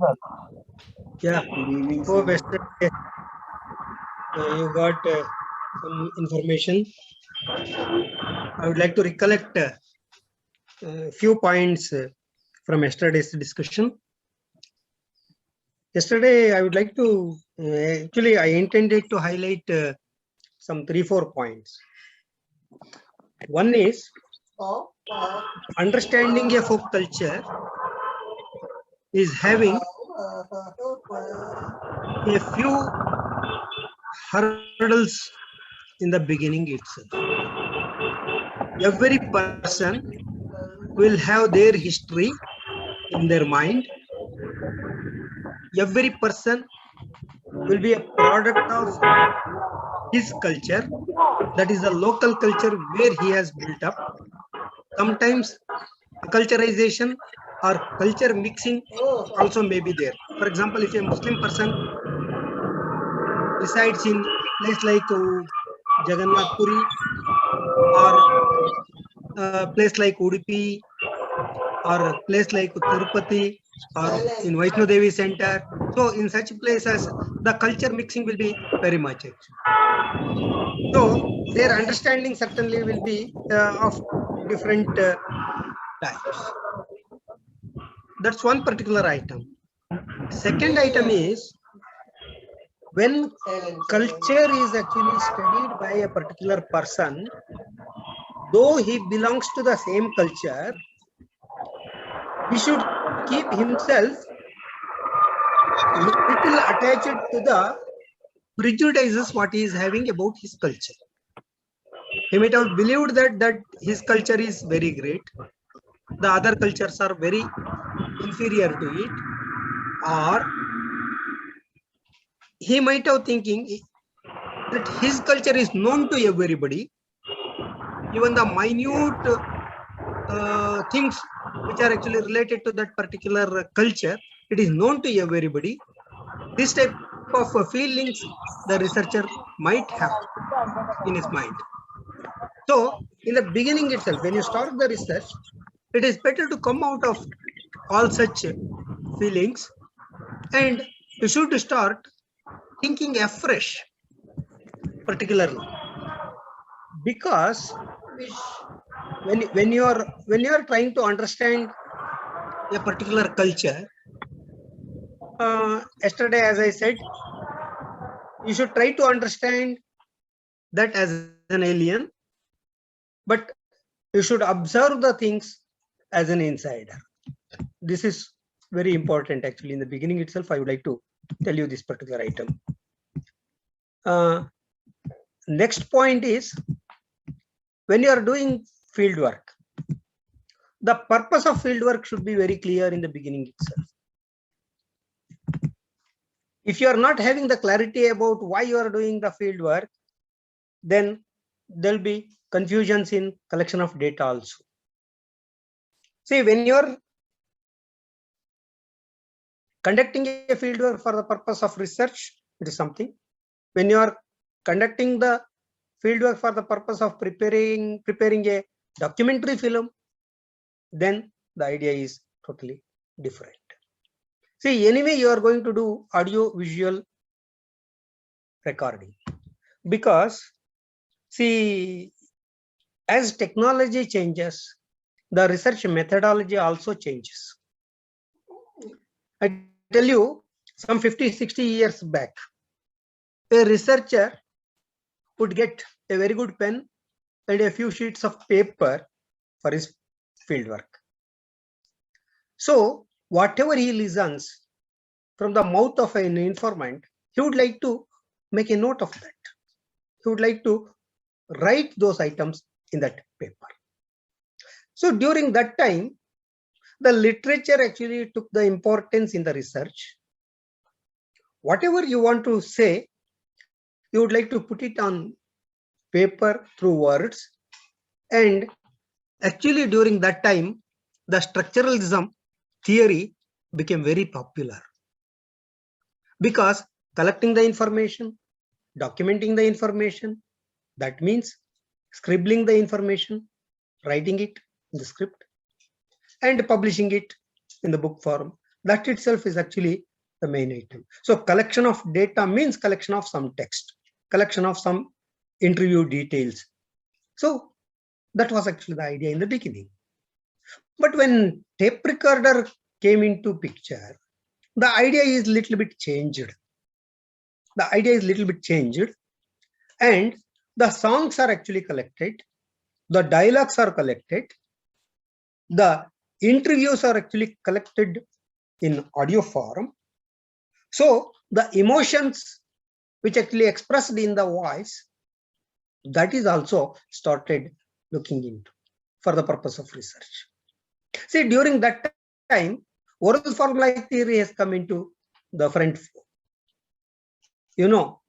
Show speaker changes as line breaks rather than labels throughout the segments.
Yeah,
Good evening,
hope
sir.
yesterday you got some information. I would like to recollect a few points from yesterday's discussion. Yesterday, I would like to actually, I intended to highlight some 3-4 points. One is understanding a folk culture is having a few hurdles in the beginning itself. Every person will have their history in their mind. Every person will be a product of his culture, that is the local culture where he has built up. Sometimes culturization or culture mixing also may be there. For example, if a Muslim person resides in place like Jagannath Puri or a place like Udupi or a place like Tirupati or in Vaishno Devi Center. So in such places, the culture mixing will be very much actually. So their understanding certainly will be of different types. That's one particular item. Second item is when culture is actually studied by a particular person, though he belongs to the same culture, he should keep himself little attached to the prejudices what he is having about his culture. He might have believed that his culture is very great, the other cultures are very inferior to it, or he might have thinking that his culture is known to everybody, even the minute things which are actually related to that particular culture, it is known to everybody. This type of feelings the researcher might have in his mind. So in the beginning itself, when you start the research, it is better to come out of all such feelings and you should start thinking afresh, particularly because when you are trying to understand a particular culture, yesterday as I said, you should try to understand that as an alien, but you should observe the things as an insider. This is very important actually. In the beginning itself, I would like to tell you this particular item. Next point is when you are doing field work, the purpose of field work should be very clear in the beginning itself. If you are not having the clarity about why you are doing the field work, then there'll be confusions in collection of data also. See, when you're conducting a field work for the purpose of research, it is something. When you are conducting the field work for the purpose of preparing a documentary film, then the idea is totally different. See, anyway, you are going to do audio visual recording because see, as technology changes, the research methodology also changes. I tell you, some 50-60 years back, a researcher would get a very good pen and a few sheets of paper for his fieldwork. So whatever he listens from the mouth of an informant, he would like to make a note of that. He would like to write those items in that paper. So during that time, the literature actually took the importance in the research. Whatever you want to say, you would like to put it on paper through words. And actually during that time, the structuralism theory became very popular because collecting the information, documenting the information, that means scribbling the information, writing it in the script and publishing it in the book form. That itself is actually the main item. So collection of data means collection of some text, collection of some interview details. So that was actually the idea in the beginning. But when tape recorder came into picture, the idea is little bit changed. The idea is little bit changed, and the songs are actually collected, the dialogues are collected, the interviews are actually collected in audio form. So the emotions which actually expressed in the voice, that is also started looking into for the purpose of research. See, during that time, oral formulaic theory has come into the front. You know,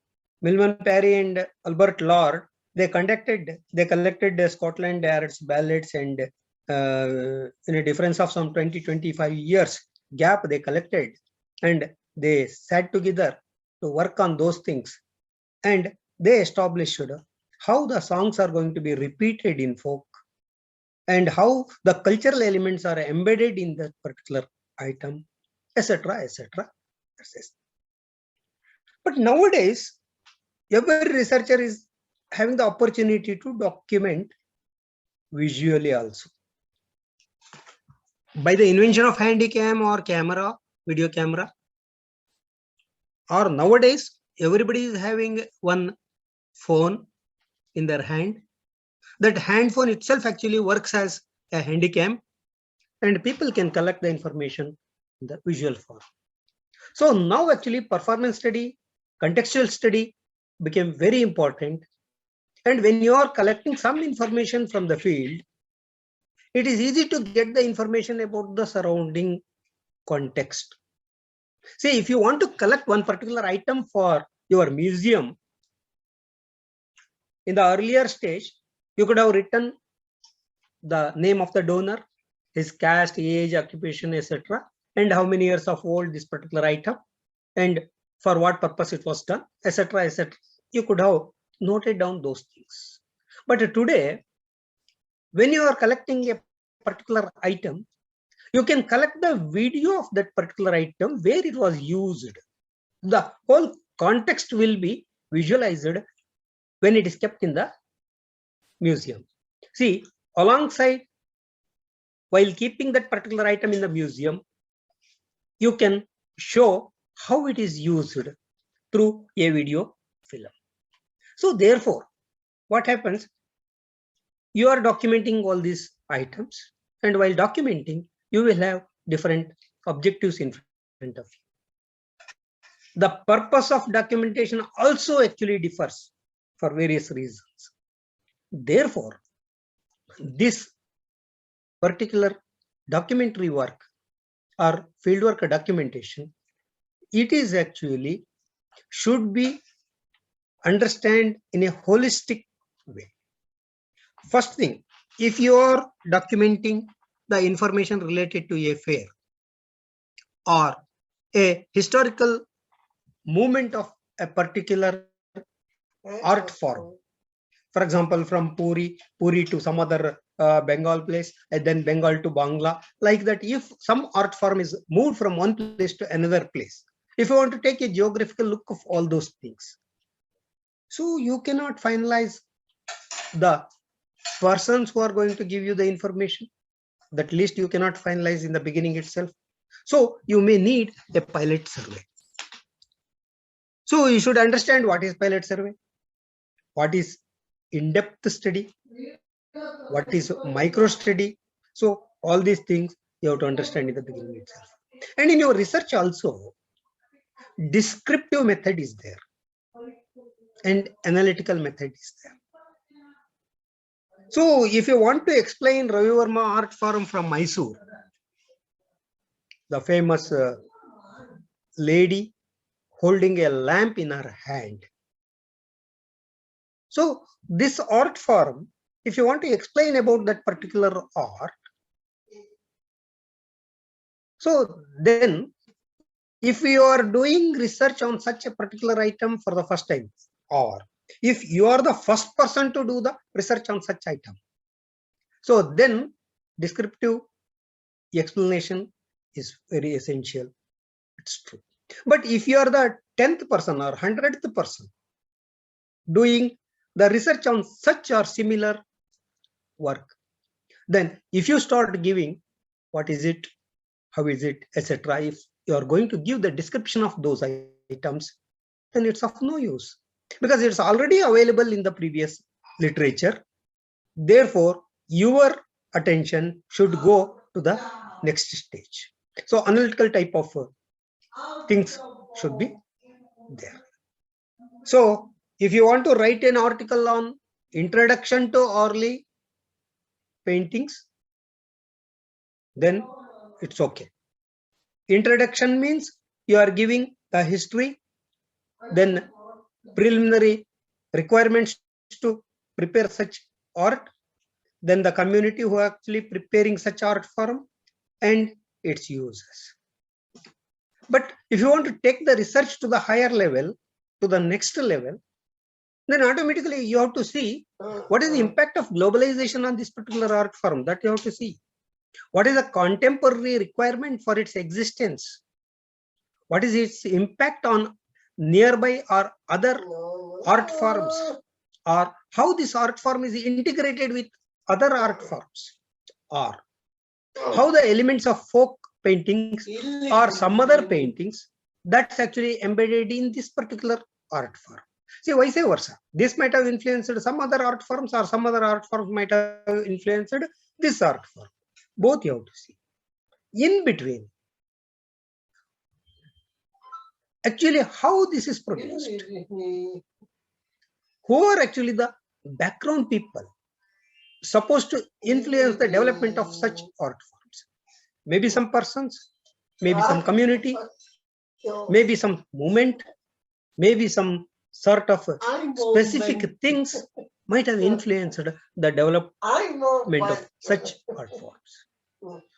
Milman Parry and Albert Lord, they collected Scotland Yard's ballads, and in a difference of some 20-25 years gap they collected, and they sat together to work on those things, and they established how the songs are going to be repeated in folk and how the cultural elements are embedded in that particular item, etc., etc. But nowadays, every researcher is having the opportunity to document visually also. By the invention of handycam or camera, video camera, or nowadays, everybody is having one phone in their hand. That hand phone itself actually works as a handycam, and people can collect the information in the visual form. So now actually performance study, contextual study became very important. And when you are collecting some information from the field, it is easy to get the information about the surrounding context. See, if you want to collect one particular item for your museum, in the earlier stage, you could have written the name of the donor, his caste, age, occupation, etc., and how many years of old this particular item, and for what purpose it was done, etc., etc. You could have noted down those things. But today, when you are collecting a particular item, you can collect the video of that particular item where it was used. The whole context will be visualized when it is kept in the museum. See, alongside, while keeping that particular item in the museum, you can show how it is used through a video film. So therefore, what happens? You are documenting all these items, and while documenting, you will have different objectives in front of you. The purpose of documentation also actually differs for various reasons. Therefore, this particular documentary work or fieldwork documentation, it is actually should be understood in a holistic way. First thing, if you are documenting the information related to a fair or a historical movement of a particular art form, for example, from Puri to some other Bengal place, and then Bengal to Bangla, like that, if some art form is moved from one place to another place, if you want to take a geographical look of all those things, so you cannot finalize the persons who are going to give you the information. That list you cannot finalize in the beginning itself. So you may need a pilot survey. So you should understand what is pilot survey, what is in-depth study, what is micro study. So all these things you have to understand in the beginning itself. And in your research also, descriptive method is there and analytical method is there. So if you want to explain Ravi Verma art form from Mysore, the famous lady holding a lamp in her hand. So this art form, if you want to explain about that particular art, so then if you are doing research on such a particular item for the first time, or if you are the first person to do the research on such item, so then descriptive explanation is very essential. It's true. But if you are the 10th person or 100th person doing the research on such or similar work, then if you start giving what is it, how is it, etc., if you are going to give the description of those items, then it's of no use, because it's already available in the previous literature. Therefore, your attention should go to the next stage. So analytical type of things should be there. So if you want to write an article on introduction to early paintings, then it's okay. Introduction means you are giving a history, then preliminary requirements to prepare such art, then the community who are actually preparing such art form, and its uses. But if you want to take the research to the higher level, to the next level, then automatically you have to see what is the impact of globalization on this particular art form. That you have to see. What is the contemporary requirement for its existence? What is its impact on nearby or other art forms? Or how this art form is integrated with other art forms? Or how the elements of folk paintings or some other paintings that's actually embedded in this particular art form. See, vice versa. This might have influenced some other art forms, or some other art forms might have influenced this art form. Both you have to see. In between, actually, how this is produced, who are actually the background people supposed to influence the development of such art forms? Maybe some persons, maybe some community, maybe some movement, maybe some sort of specific things might have influenced the development of such art forms.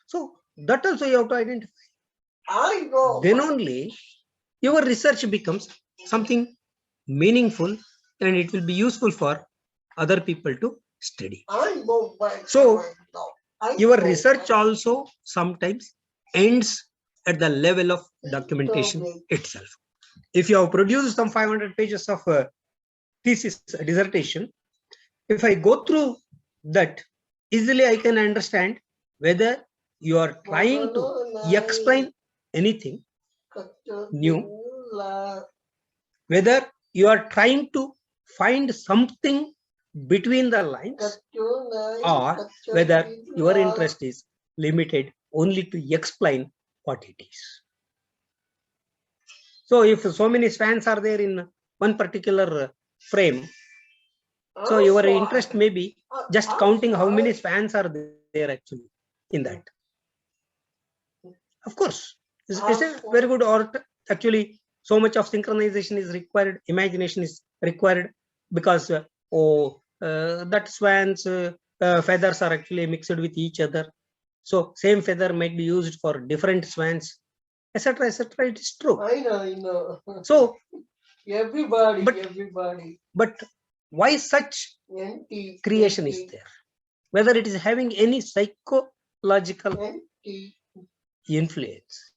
So that also you have to identify. Then only your research becomes something meaningful, and it will be useful for other people to study. So your research also sometimes ends at the level of documentation itself. If you have produced some 500 pages of thesis dissertation, if I go through that, easily I can understand whether you are trying to explain anything new, whether you are trying to find something between the lines, or whether your interest is limited only to explain what it is. So if so many swans are there in one particular frame, so your interest may be just counting how many swans are there actually in that. Of course, it's a very good art. Actually, so much of synchronization is required, imagination is required, because that swans feathers are actually mixed with each other. So same feather might be used for different swans, etc., etc. It is true.
I know.
So
everybody.
But why such creation is there? Whether it is having any psychological influence,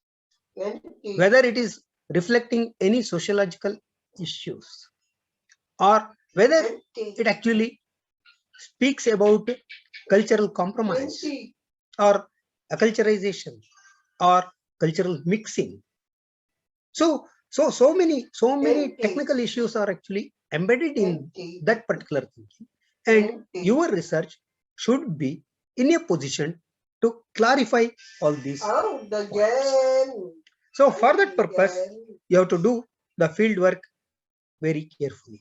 whether it is reflecting any sociological issues, or whether it actually speaks about cultural compromise or acculturation or cultural mixing. So many technical issues are actually embedded in that particular thinking, and your research should be in a position to clarify all these points. So for that purpose, you have to do the field work very carefully,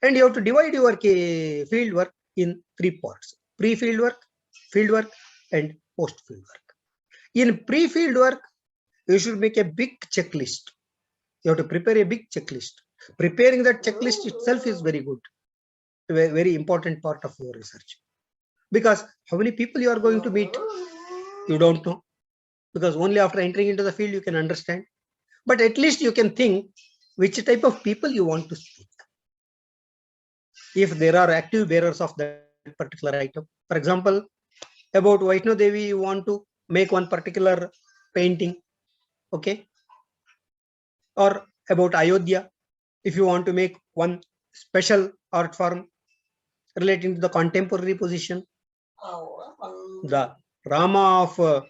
and you have to divide your field work in 3 parts: pre-field work, field work, and post-field work. In pre-field work, you should make a big checklist. You have to prepare a big checklist. Preparing that checklist itself is very good, a very important part of your research, because how many people you are going to meet, you don't know, because only after entering into the field you can understand. But at least you can think which type of people you want to speak. If there are active bearers of that particular item, for example, about Vaishno Devi, you want to make one particular painting, okay, or about Ayodhya, if you want to make one special art form relating to the contemporary position, the Rama of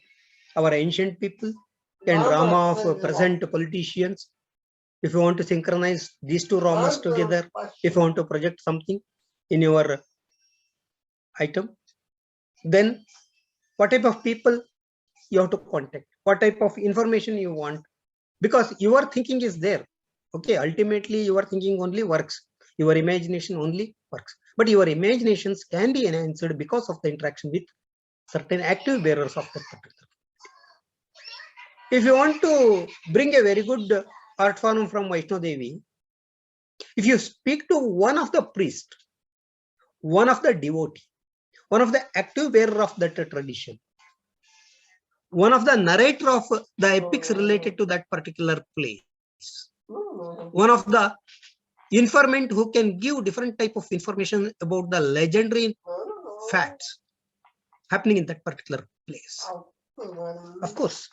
our ancient people and Rama of present politicians. If you want to synchronize these two Ramas together, if you want to project something in your item, then what type of people you have to contact, what type of information you want, because your thinking is there. Okay, ultimately your thinking only works, your imagination only works, but your imaginations can be enhanced because of the interaction with certain active bearers of that particular. If you want to bring a very good art form from Vaishno Devi, if you speak to one of the priests, one of the devotee, one of the active bearer of that tradition, one of the narrator of the epics related to that particular place, one of the informant who can give different type of information about the legendary facts happening in that particular place. Of course,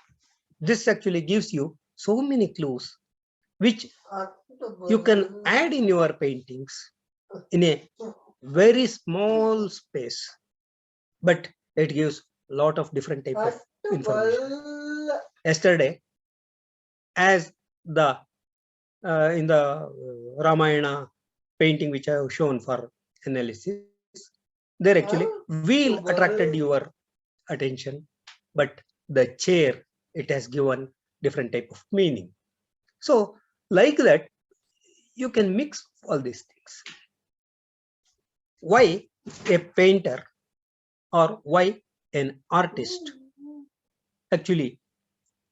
this actually gives you so many clues which you can add in your paintings in a very small space, but it gives a lot of different type of information. Yesterday, as the in the Ramayana painting which I have shown for analysis, there actually wheel attracted your attention, but the chair, it has given different type of meaning. So like that, you can mix all these things. Why a painter or why an artist actually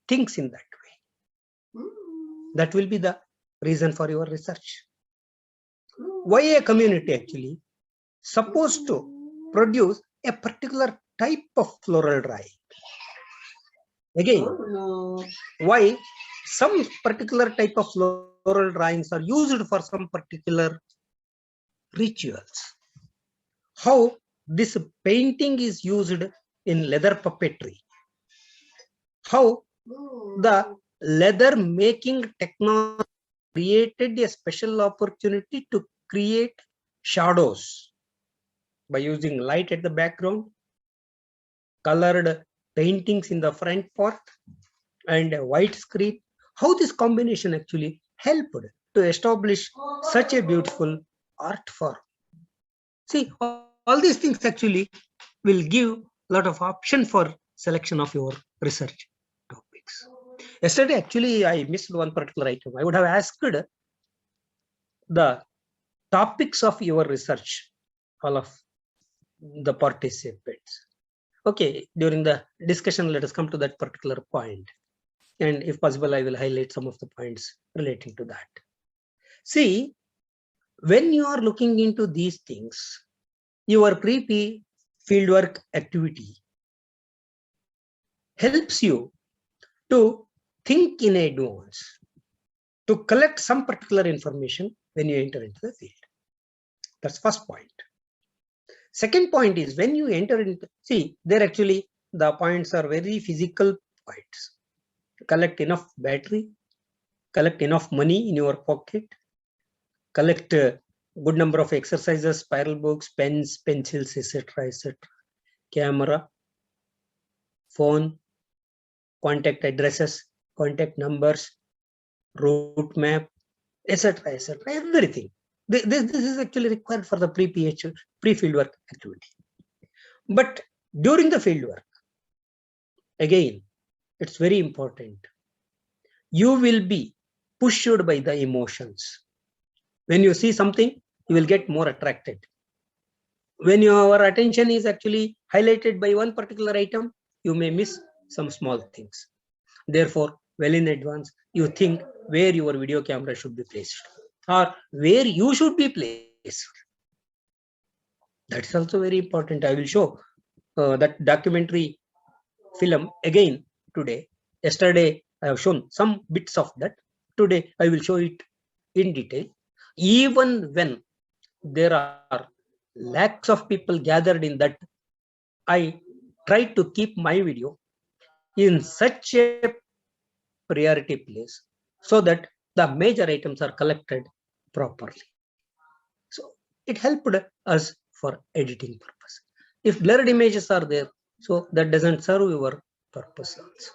thinks in that way? That will be the reason for your research. Why a community actually supposed to produce a particular type of floral drawing? Again, why some particular type of floral drawings are used for some particular rituals? How this painting is used in leather puppetry? How the leather making technology created a special opportunity to create shadows by using light at the background, colored paintings in the front part, and a white screen. How this combination actually helped to establish such a beautiful art form. See, all these things actually will give a lot of option for selection of your research topics. Yesterday, actually, I missed one particular item. I would have asked the topics of your research, all of the participants. Okay, during the discussion, let us come to that particular point. And if possible, I will highlight some of the points relating to that. See, when you are looking into these things, your pre-P fieldwork activity helps you to think in advance, to collect some particular information when you enter into the field. That's first point. Second point is when you enter into, see, there actually the points are very physical points. Collect enough battery, collect enough money in your pocket, collect a good number of exercises, spiral books, pens, pencils, etc., etc., camera, phone, contact addresses, contact numbers, route map, etc., etc., everything. This is actually required for the pre-fieldwork activity. But during the fieldwork, again, it's very important. You will be pushed by the emotions. When you see something, you will get more attracted. When your attention is actually highlighted by one particular item, you may miss some small things. Therefore, well in advance, you think where your video camera should be placed or where you should be placed. That's also very important. I will show that documentary film again today. Yesterday, I have shown some bits of that. Today, I will show it in detail. Even when there are lakhs of people gathered in that, I try to keep my video in such a priority place so that the major items are collected properly. So it helped us for editing purpose. If blurred images are there, so that doesn't serve your purpose also.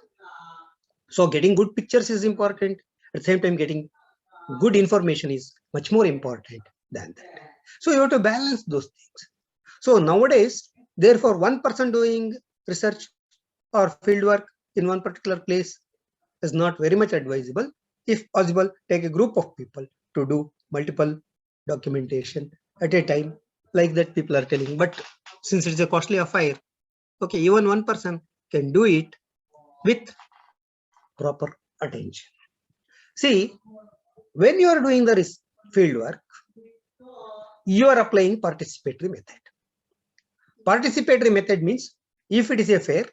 So getting good pictures is important. At the same time, getting good information is much more important than that. So you have to balance those things. So nowadays, therefore, one person doing research or field work in one particular place is not very much advisable. If possible, take a group of people to do multiple documentation at a time, like that people are telling. But since it's a costly affair, okay, even one person can do it with proper attention. See, when you are doing the field work, you are applying participatory method. Participatory method means if it is a fair,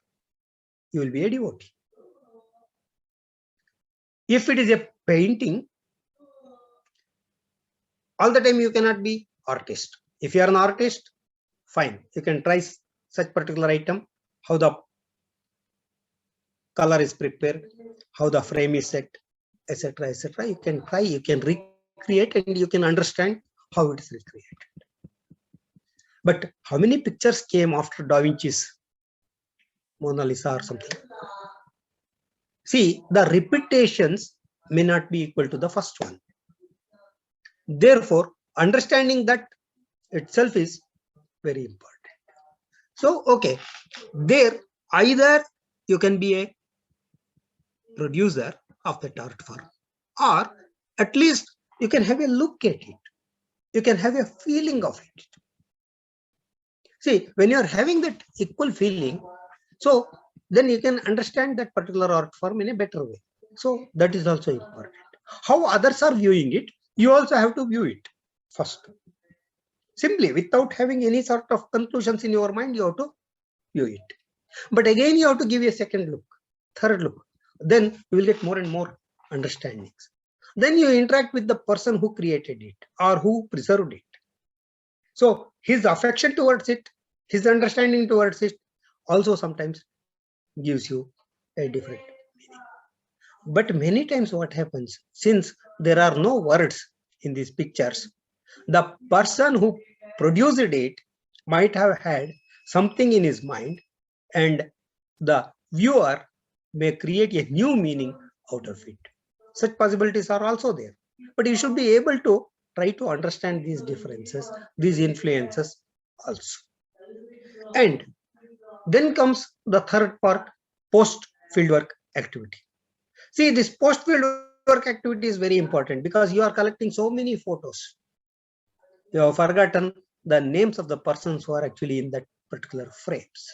you will be a devotee. If it is a painting, all the time you cannot be artist. If you are an artist, fine, you can try such particular item, how the color is prepared, how the frame is set, etc., etc. You can try, you can recreate, and you can understand how it is recreated. But how many pictures came after Da Vinci's Mona Lisa or something? See, the repetitions may not be equal to the first one. Therefore, understanding that itself is very important. So, okay, there either you can be a producer of that art form, or at least you can have a look at it. You can have a feeling of it. See, when you are having that equal feeling, so then you can understand that particular art form in a better way. So that is also important. How others are viewing it, you also have to view it first. Simply without having any sort of conclusions in your mind, you have to view it. But again, you have to give a second look, third look. Then you will get more and more understandings. Then you interact with the person who created it or who preserved it. So his affection towards it, his understanding towards it also sometimes gives you a different meaning. But many times what happens, since there are no words in these pictures, the person who produced it might have had something in his mind, and the viewer may create a new meaning out of it. Such possibilities are also there. But you should be able to try to understand these differences, these influences also. And then comes the third part, post fieldwork activity. See, this post fieldwork activity is very important because you are collecting so many photos. You have forgotten the names of the persons who are actually in that particular frames.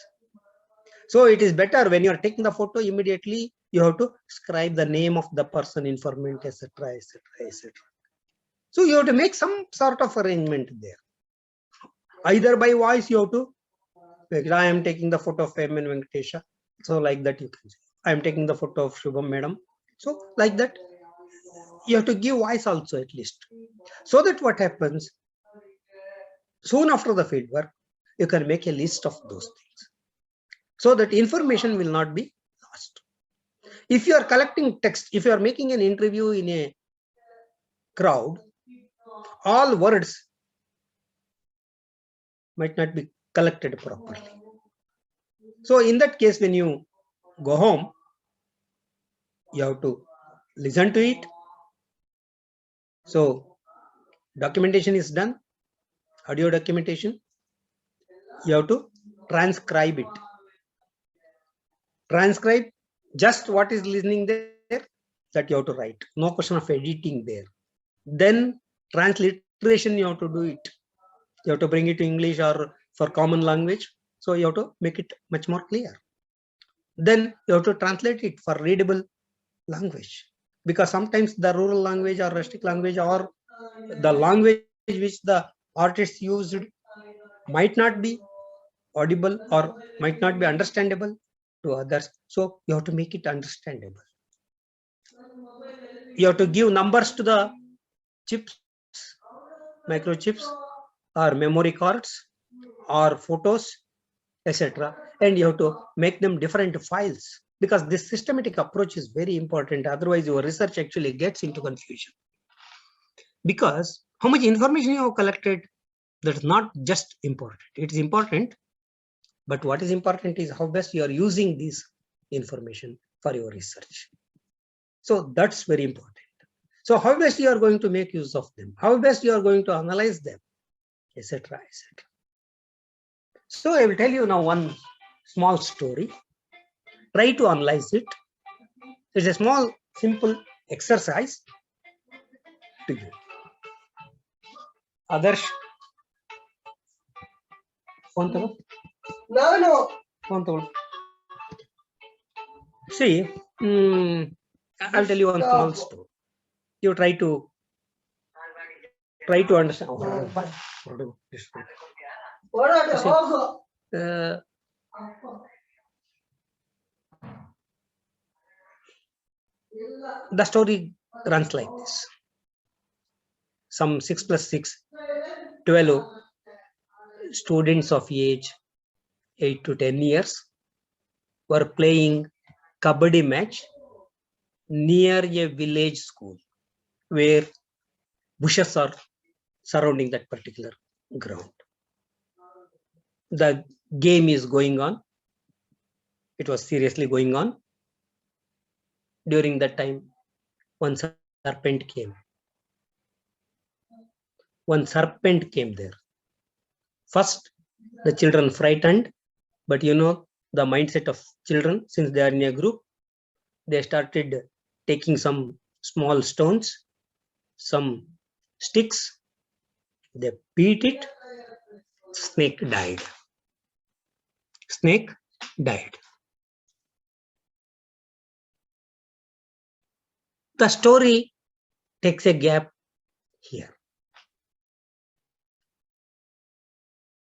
So it is better when you are taking the photo, immediately you have to scribe the name of the person, informant, etc., etc., etc. So you have to make some sort of arrangement there. Either by voice, you have to, I am taking the photo of M. N. Venkatesha. So like that you can say, I am taking the photo of Shubham Madam. So like that, you have to give voice also at least. So that what happens, soon after the field work, you can make a list of those things. So that information will not be lost. If you are collecting text, if you are making an interview in a crowd, all words might not be collected properly. So in that case, when you go home, you have to listen to it. So documentation is done, audio documentation. You have to transcribe it. Transcribe just what is listening there, that you have to write. No question of editing there. Then transliteration, you have to do it. You have to bring it to English or for common language. So you have to make it much more clear. Then you have to translate it for readable language, because sometimes the rural language or rustic language or the language which the artists used might not be audible or might not be understandable to others. So you have to make it understandable. You have to give numbers to the chips, microchips, or memory cards, or photos, etc. And you have to make them different files. because this systematic approach is very important. Otherwise, your research actually gets into confusion. Because how much information you have collected, that's not just important. It is important, but what is important is how best you are using this information for your research. So that's very important. So how best you are going to make use of them, how best you are going to analyze them, etc., etc. So I will tell you now one small story. Try to analyze it. It's a small, simple exercise to you. Adarsh, phone tabo? No. Phone tabo. See, I'll tell you one small story. You try to understand. The story runs like this. Some 6 plus 6, 12 students of age 8 to 10 years were playing kabaddi match near a village school where bushes are surrounding that particular ground. The game is going on. It was seriously going on. During that time, one serpent came. One serpent came there. First, the children frightened, but you know the mindset of children, since they are in a group, they started taking some small stones, some sticks, they beat it, snake died. Snake died. The story takes a gap here.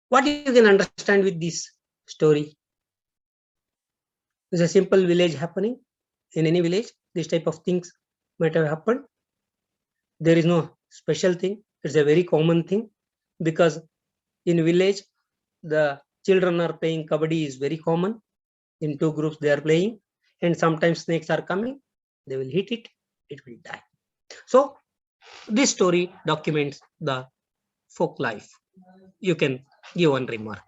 What you can understand with this story? Is a simple village happening. In any village, this type of things might have happened. There is no special thing. It's a very common thing, because in village, the children are playing kabaddi is very common. In two groups they are playing, and sometimes snakes are coming. They will hit it, it will die. So this story documents the folk life. You can give one remark.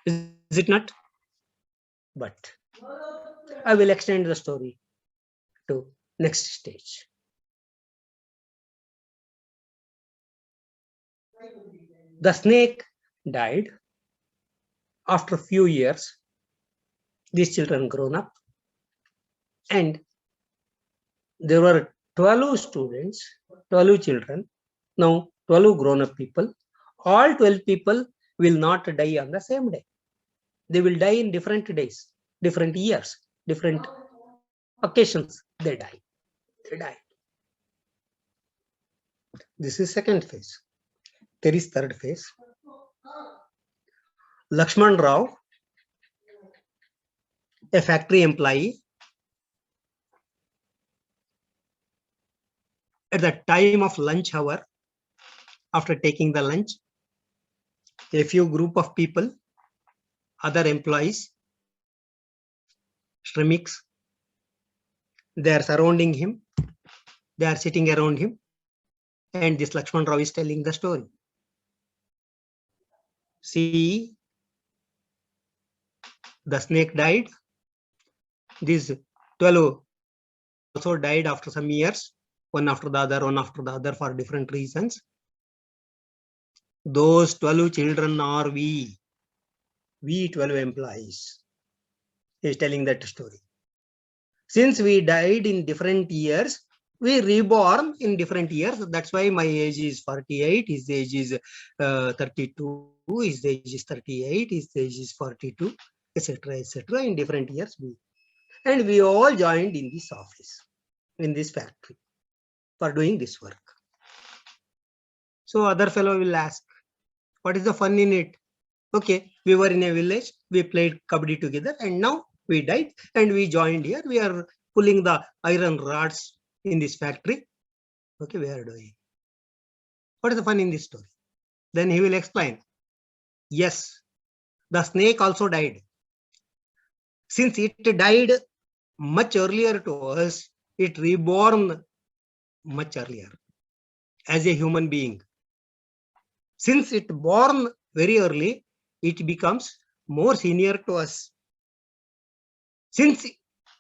Is it not? But I will extend the story to next stage. The snake died. After a few years, these children grown up, and there were 12 students, 12 children, now 12 grown up people. All 12 people will not die on the same day. They will die in different days, different years, different occasions. They die. They die. This is second phase. There is third phase. Lakshman Rao, a factory employee, at the time of lunch hour, after taking the lunch, a few group of people, other employees, Shramix, they are surrounding him, they are sitting around him, and this Lakshman Rao is telling the story. See, the snake died. These 12 also died after some years, one after the other for different reasons. Those 12 children are we 12 employees. He is telling that story. Since we died in different years, we reborn in different years. That's why my age is 48, his age is 32, his age is 38, his age is 42, etc., etc. In different years, and we all joined in this office, in this factory, for doing this work. So other fellow will ask, what is the fun in it? Okay, we were in a village, we played kabaddi together, and now we died and we joined here. We are pulling the iron rods in this factory. Okay, we are doing. What is the fun in this story? Then he will explain. Yes, the snake also died. Since it died much earlier to us, it reborn much earlier as a human being. Since it born very early, it becomes more senior to us. Since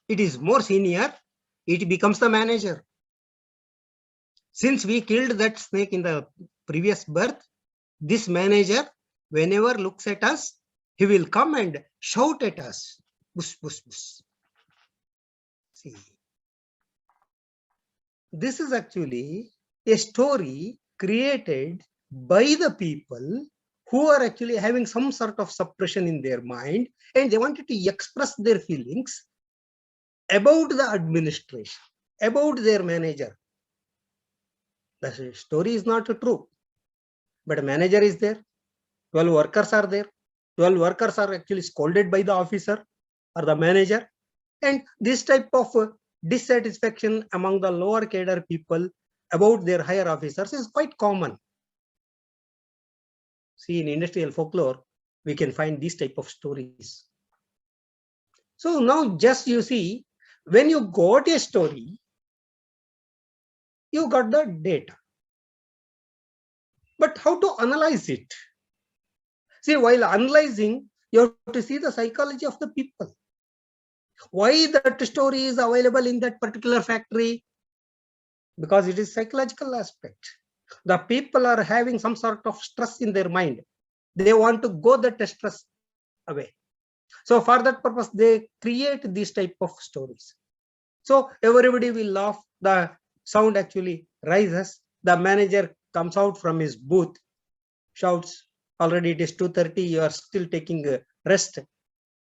it is more senior, it becomes the manager. Since we killed that snake in the previous birth, this manager, whenever looks at us, he will come and shout at us. Bush, bush, bush. See, this is actually a story created by the people who are actually having some sort of suppression in their mind, and they wanted to express their feelings about the administration, about their manager. The story is not true, but a manager is there, 12 workers are there, 12 workers are actually scolded by the officer or the manager, and this type of dissatisfaction among the lower cadre people about their higher officers is quite common. See, in industrial folklore, we can find these type of stories. So now just you see, when you got a story, you got the data. But how to analyze it? See, while analyzing, you have to see the psychology of the people. Why that story is available in that particular factory? Because it is psychological aspect. The people are having some sort of stress in their mind. They want to go that stress away. So for that purpose, they create these type of stories. So everybody will laugh. The sound actually rises. The manager comes out from his booth, shouts, already it is 2:30, you are still taking a rest,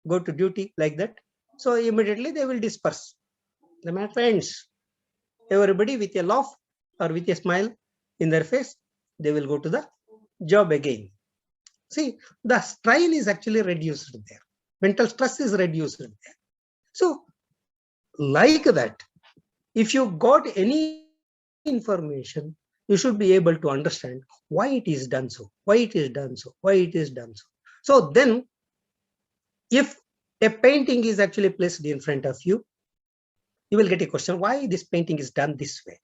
go to duty, like that. So immediately they will disperse. The matter ends. Everybody with a laugh or with a smile in their face, they will go to the job again. See, the strain is actually reduced there. Mental stress is reduced there. So, like that, if you got any information, you should be able to understand why it is done so, why it is done so, why it is done so. So then, if a painting is actually placed in front of you, you will get a question, why this painting is done this way?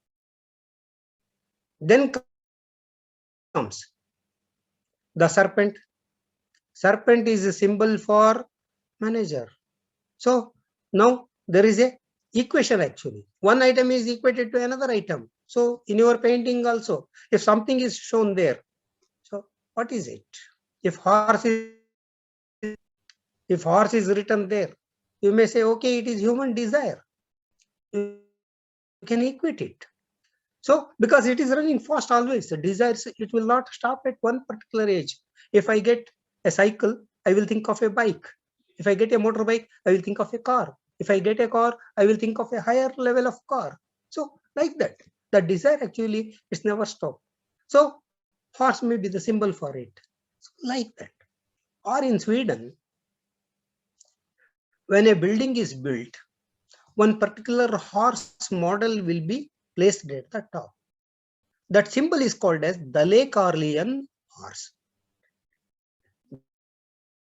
Then comes the serpent. Serpent is a symbol for manager. So now there is a equation actually. One item is equated to another item. So in your painting also, if something is shown there, so what is it? If horse is written there, you may say, okay, it is human desire. You can equate it. So because it is running fast always, the desires, it will not stop at one particular age. If I get a cycle, I will think of a bike. If I get a motorbike, I will think of a car. If I get a car, I will think of a higher level of car. So like that, the desire actually is never stopped. So horse may be the symbol for it. So like that. Or in Sweden, when a building is built, one particular horse model will be placed at the top. That symbol is called as Dalekarlian horse.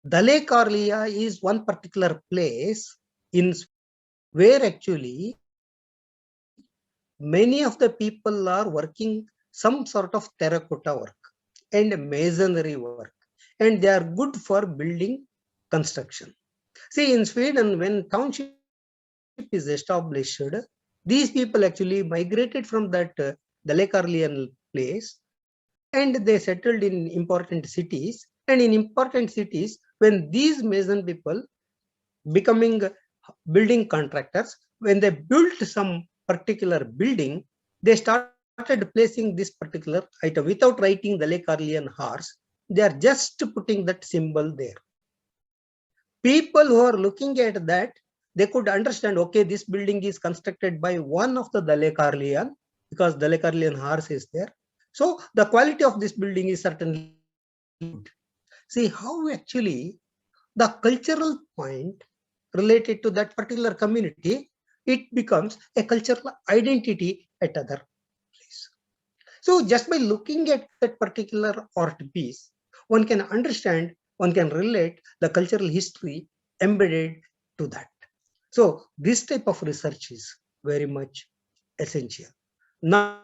Dalekarlia is one particular place in where actually many of the people are working some sort of terracotta work and masonry work, and they are good for building construction. See, in Sweden, when township is established, these people actually migrated from that Dalekarlian place, and they settled in important cities. And in important cities, when these mason people becoming building contractors, when they built some particular building, they started placing this particular item without writing the Dalekarlian horse. They are just putting that symbol there. People who are looking at that, they could understand, okay, this building is constructed by one of the Dalekarlian, because Dalekarlian horse is there. So the quality of this building is certainly good. See how actually the cultural point related to that particular community, it becomes a cultural identity at other place. So just by looking at that particular art piece, one can understand, one can relate the cultural history embedded to that. So this type of research is very much essential. Now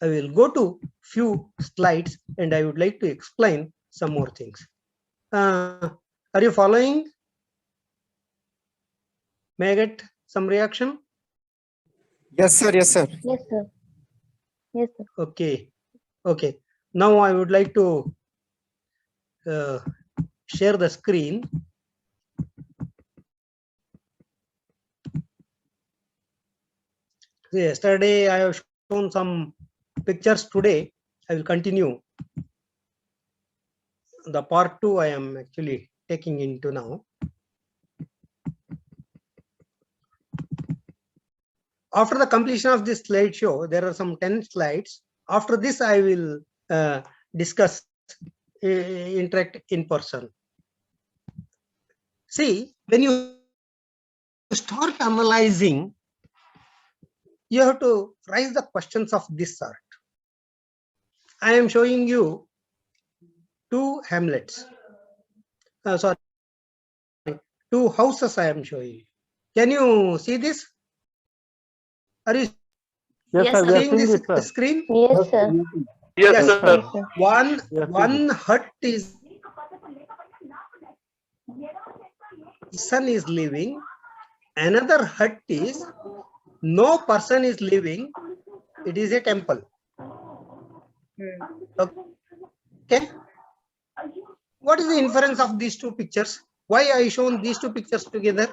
I will go to few slides and I would like to explain some more things. Are you following? May I get some reaction?
Yes, sir. Yes, sir.
Yes, sir. Yes, sir.
Okay. Okay. Now I would like to share the screen. Yesterday I have shown some pictures. Today I will continue the part 2. I am actually taking into now. After the completion of this slideshow, there are some 10 slides. After this, I will discuss, interact in person. See, when you start analyzing, you have to raise the questions of this sort. I am showing you two hamlets. Sorry, two houses I am showing. Can you see this? Are you
Yes, sir.
seeing this screen?
Yes, sir.
Yes,
Yes, sir.
one hut is person is living, another hut is no person is living. It is a temple. Okay. What is the inference of these two pictures? Why I shown these two pictures together?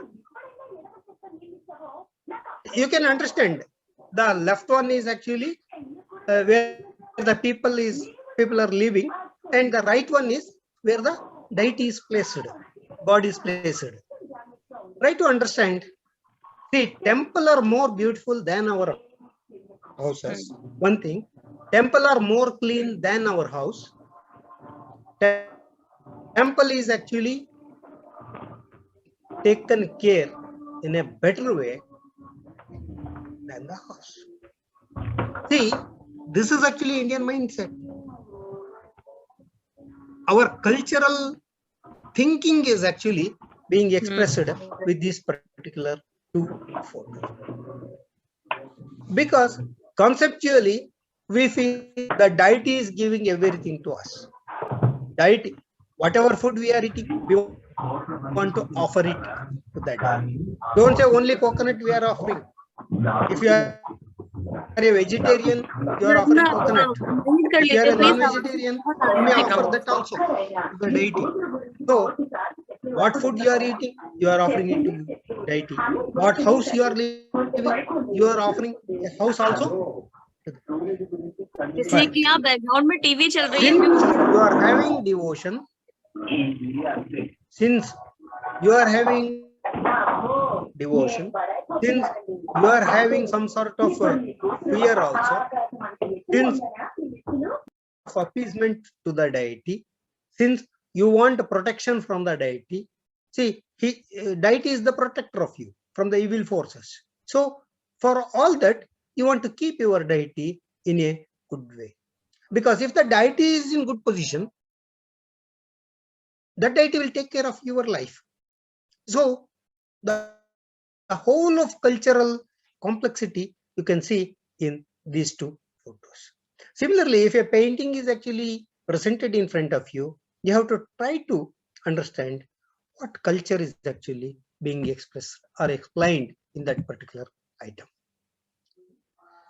You can understand. The left one is actually where the people are living, and the right one is where the deity is placed, God is placed. Try to understand. See, temple are more beautiful than our houses. One thing, temple are more clean than our house. Temple is actually taken care in a better way than the house. See, this is actually Indian mindset. Our cultural thinking is actually being expressed with this particular two photos. Because conceptually, we feel the deity is giving everything to us. Deity, whatever food we are eating, we want to offer it to that deity. Don't say only coconut we are offering. If you are a vegetarian, you are offering coconut. If you are a non-vegetarian, you may offer that also to the deity. So, what food you are eating, you are offering it to deity. What house you are living, you are offering a house also.
किसी के यहाँ background में TV चल रही है.
Since you are having devotion, since you are having devotion, since you are having some sort of fear also, since of appeasement to the deity, since you want protection from the deity, see, deity is the protector of you from the evil forces. So for all that, you want to keep your deity in a good way, because if the deity is in good position, that deity will take care of your life. So the whole of cultural complexity you can see in these two photos. Similarly, if a painting is actually presented in front of you, you have to try to understand what culture is actually being expressed or explained in that particular item.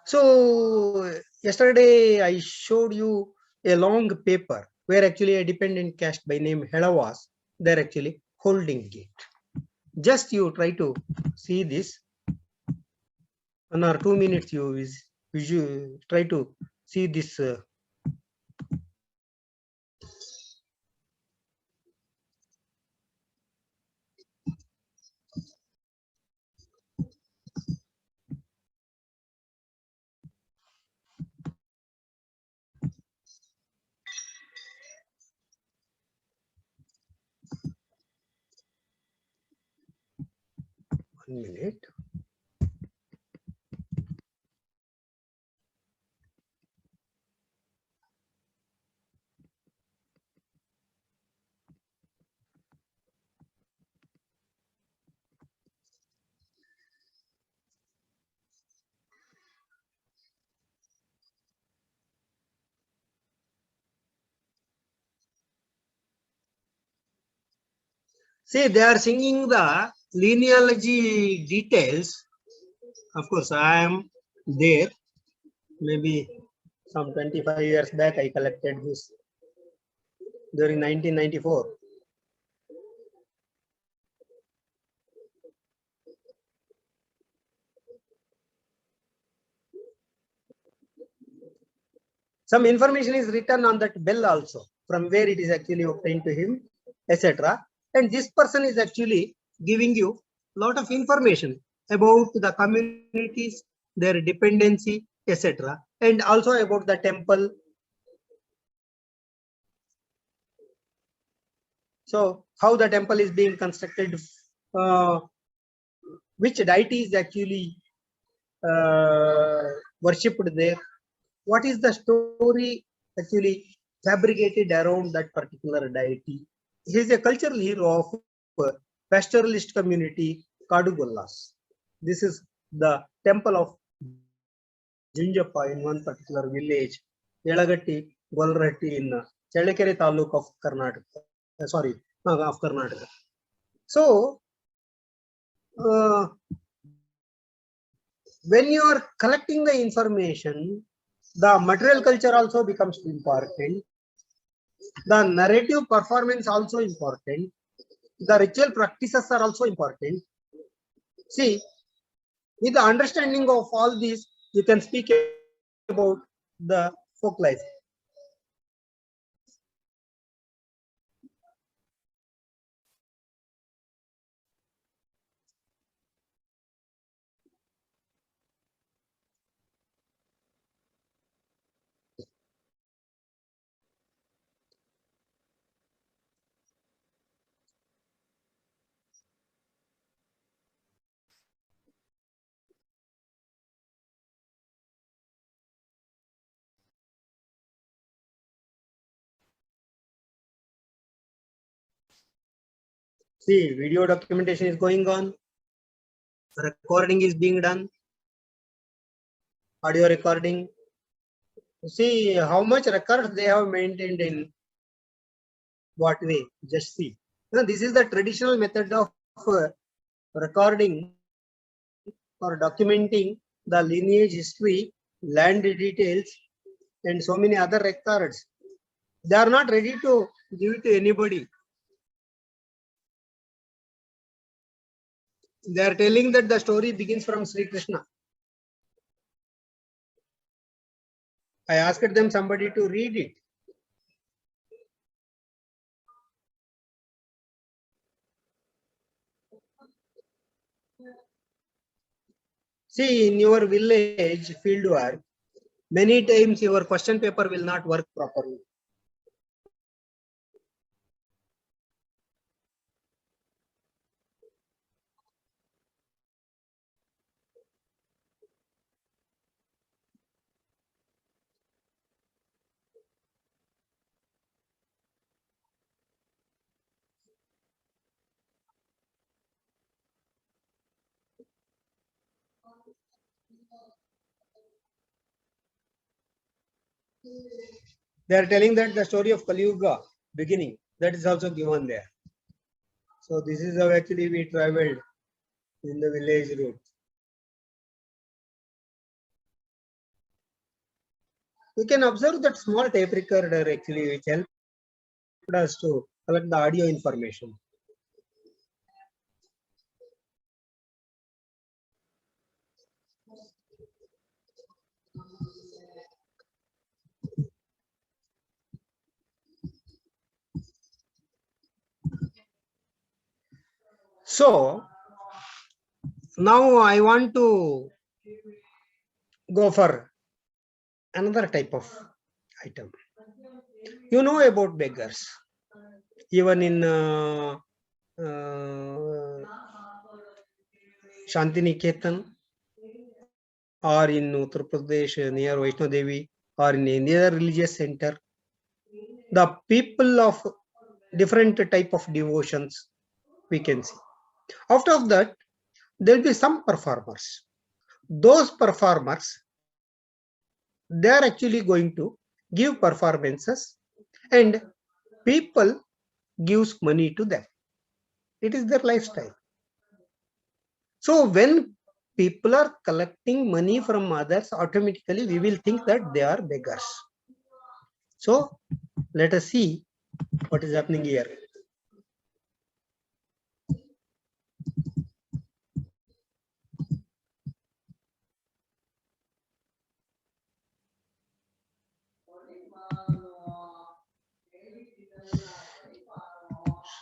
So yesterday I showed you a long paper where actually a dependent caste by name Hela was they're actually holding it. Just you try to see this. 1 or 2 minutes you try to see this. One minute. See, they are singing the genealogy details. Of course, I am there. Maybe some 25 years back, I collected this during 1994. Some information is written on that bell also, from where it is actually obtained to him, etc. And this person is actually giving you lot of information about the communities, their dependency, etc. And also about the temple. So how the temple is being constructed, which deity is actually worshipped there, what is the story actually fabricated around that particular deity. He is a cultural hero of pastoralist community Kadugollas. This is the temple of Jinjappa in one particular village, Yelagatti, Golratti in Chelakere Taluk of Karnataka. Of Karnataka. So, when you are collecting the information, the material culture also becomes important. The narrative performance also important. The ritual practices are also important. See, with the understanding of all these, you can speak about the folk life. See, video documentation is going on. Recording is being done. Audio recording. See how much records they have maintained in what way. Just see. Now, this is the traditional method of recording or documenting the lineage history, land details, and so many other records. They are not ready to give it to anybody. They are telling that the story begins from Sri Krishna. I asked them somebody to read it. See, in your village field work, many times your question paper will not work properly. They are telling that the story of Kali Yuga beginning, that is also given there. So this is how actually we traveled in the village route. We can observe that small tape recorder actually which helped us to collect the audio information. So now I want to go for another type of item. You know about beggars. Even in Shantiniketan or in Uttar Pradesh near Vaishno Devi or in any other religious center, the people of different type of devotions we can see. After that, there will be some performers. Those performers, they are actually going to give performances and people gives money to them. It is their lifestyle. So when people are collecting money from others, automatically we will think that they are beggars. So let us see what is happening here.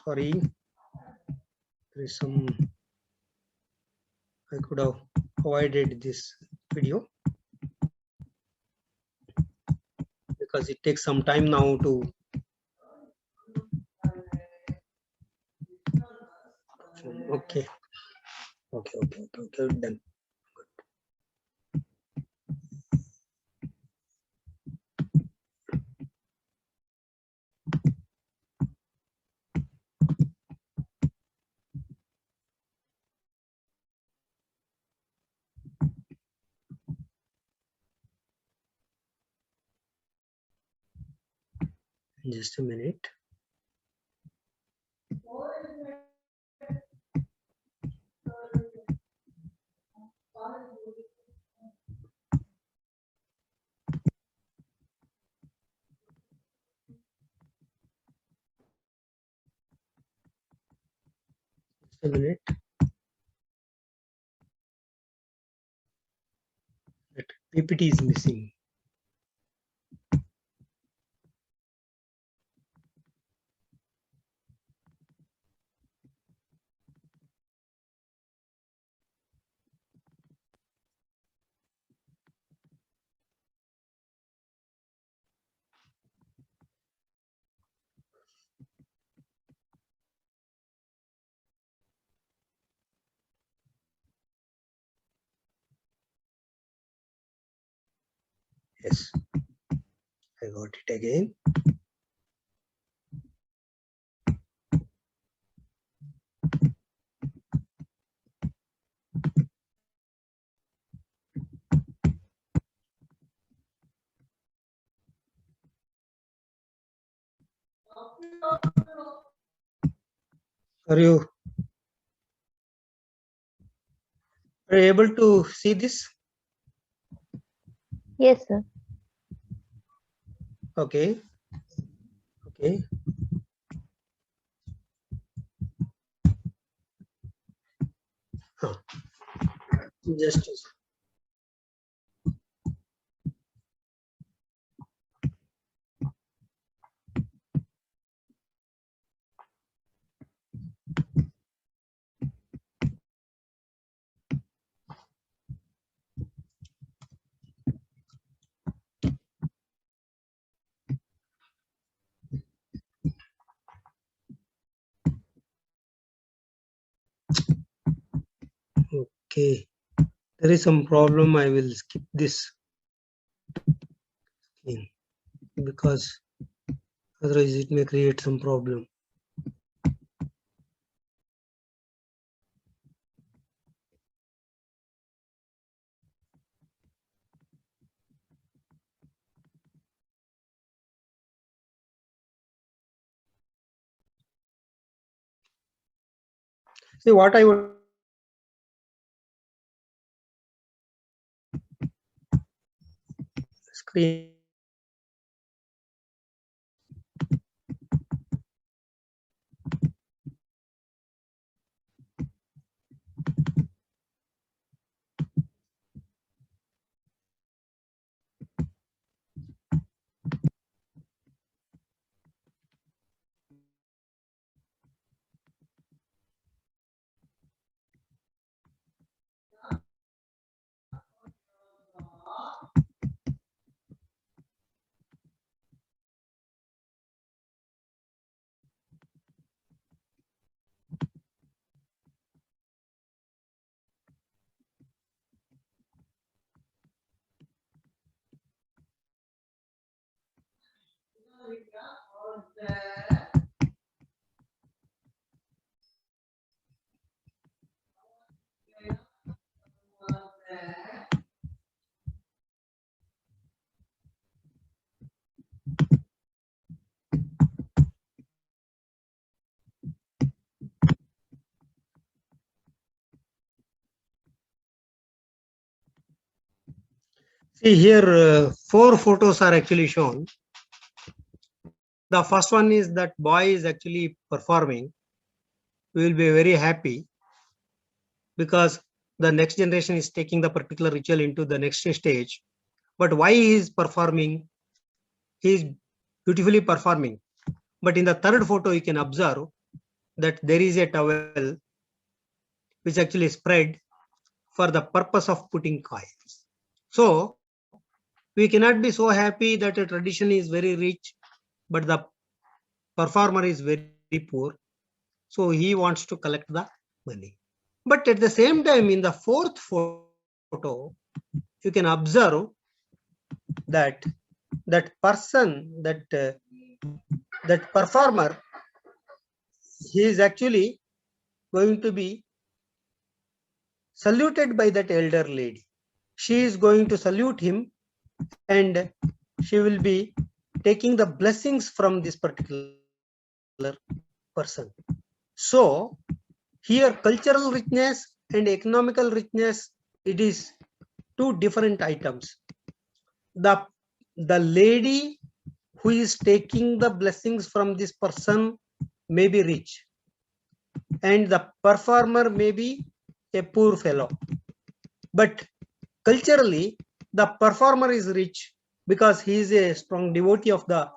Sorry, there is some, I could have avoided this video because it takes some time now to okay, done. Just a minute. Just a minute. That PPT is missing. Yes, I got it again. Are you able to see this?
Yes, sir.
Okay. Okay. Huh. Just okay. There is some problem. I will skip this thing because otherwise it may create some problem. See what I would screen. See here, 4 photos are actually shown. The first one is that boy is actually performing. We will be very happy because the next generation is taking the particular ritual into the next stage. But why he is performing? He is beautifully performing. But in the third photo, you can observe that there is a towel which actually spread for the purpose of putting coins. So we cannot be so happy that a tradition is very rich, but the performer is very poor. So he wants to collect the money. But at the same time, in the fourth photo, you can observe that that person, that performer, he is actually going to be saluted by that elder lady. She is going to salute him and she will be taking the blessings from this particular person. So here cultural richness and economical richness, it is two different items. The lady who is taking the blessings from this person may be rich and the performer may be a poor fellow. But culturally, the performer is rich because he is a strong devotee of the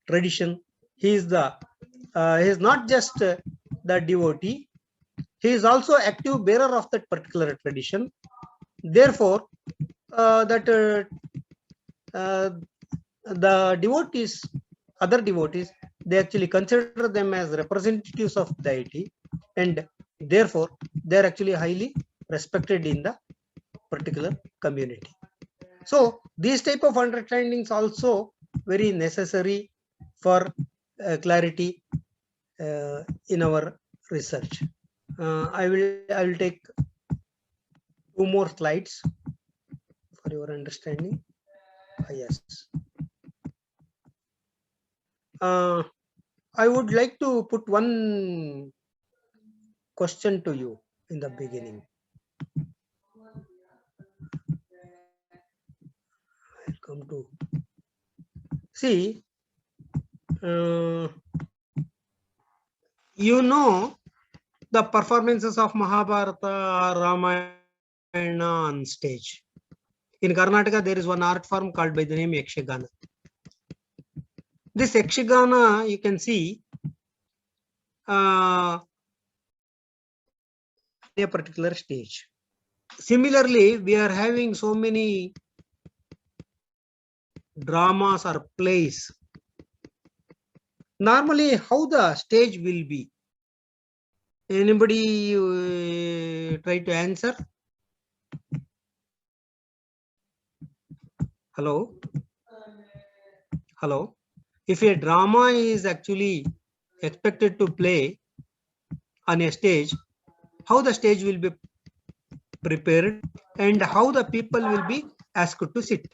tradition. He is not just the devotee, he is also active bearer of that particular tradition. Therefore, the devotees, other devotees, they actually consider them as representatives of deity, and therefore they are actually highly respected in the particular community. So these type of understandings also very necessary for clarity in our research. I will take 2 more slides for your understanding. Yes. I would like to put one question to you in the beginning. I'll come to see. You know the performances of Mahabharata or Ramayana on stage. In Karnataka, there is one art form called by the name Yakshagana. This Yakshagana, you can see a particular stage. Similarly, we are having so many dramas or plays. Normally, how the stage will be? Anybody try to answer? Hello? Hello? If a drama is actually expected to play on a stage, how the stage will be prepared and how the people will be asked to sit.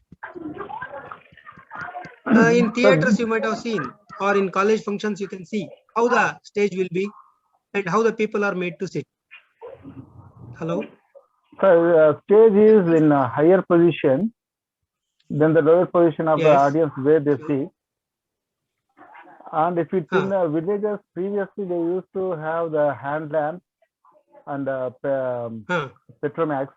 In theaters you might have seen, or in college functions you can see how the stage will be and how the people are made to sit. Hello?
So stage is in a higher position than the lower position of the
Yes.
audience where they see. And if it's in villages, previously they used to have the hand lamp and Petromax,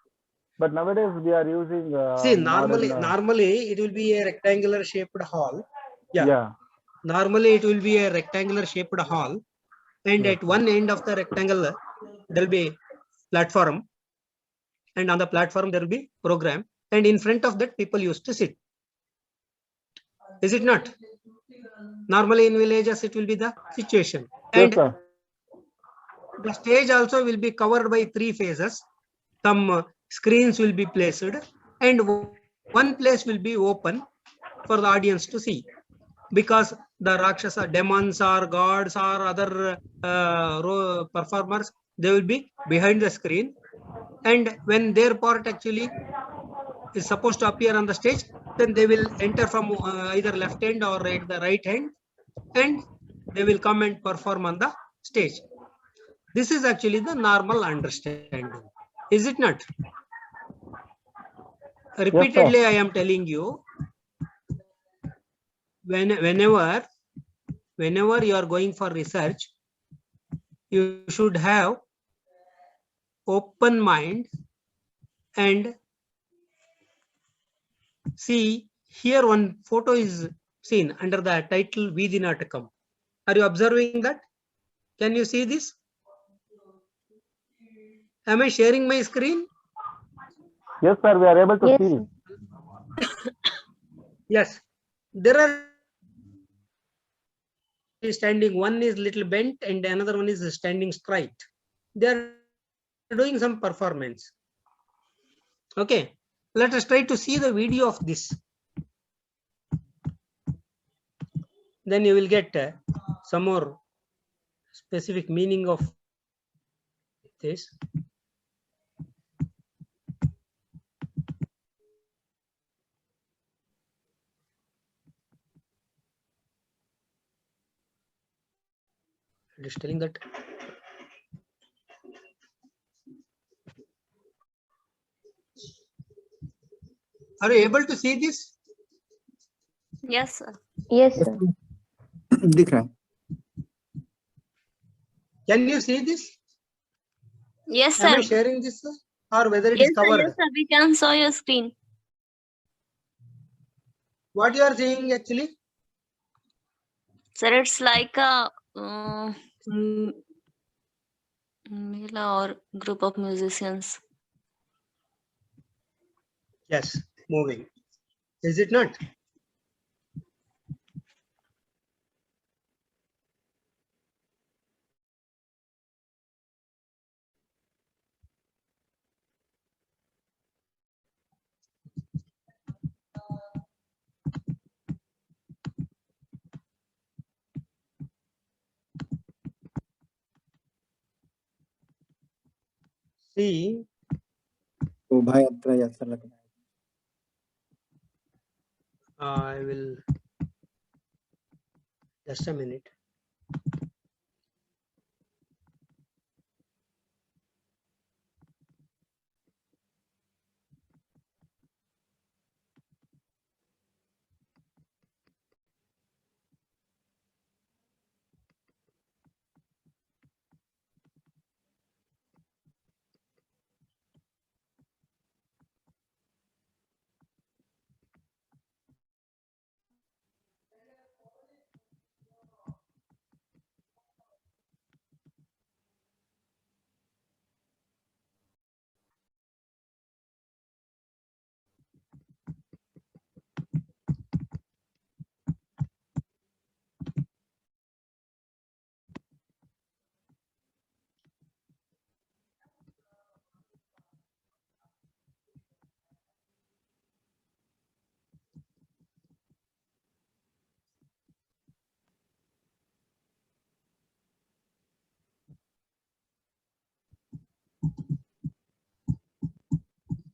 but nowadays we are using
see
modern,
normally it will be a rectangular shaped hall.
yeah.
Normally it will be a rectangular shaped hall, and at one end of the rectangle there will be platform, and on the platform there will be program, and in front of that people used to sit. Is it not? Normally in villages it will be the situation. And
Yes, sir.
the stage also will be covered by 3 phases. Some screens will be placed and one place will be open for the audience to see, because the Rakshasa demons or gods or other performers, they will be behind the screen, and when their part actually is supposed to appear on the stage, then they will enter from either left hand or at the right hand, and they will come and perform on the stage. This is actually the normal understanding, is it not? Repeatedly, I am telling you, whenever you are going for research, you should have open mind and see here one photo is seen under the title Vidhi Natakam. Are you observing that? Can you see this? Am I sharing my screen?
Yes, sir, we are able to
Yes,
see.
sir.
Yes. There are standing, one is little bent and another one is standing straight. They are doing some performance. Okay. Let us try to see the video of this. Then you will get some more specific meaning of this. It is telling that are you able to see this?
Yes, sir.
Yes, sir.
दिख रहा है.
Can you see this?
Yes,
Am
sir.
I sharing this, sir? Or whether it
Yes,
is
sir.
covered?
Yes, sir. We can saw your screen.
What you are seeing actually?
Sir, it's like a Mela or group of musicians.
Yes, moving. Is it not? See,
तो भाई अत्र ऐसा लग रहा है.
I will just a minute.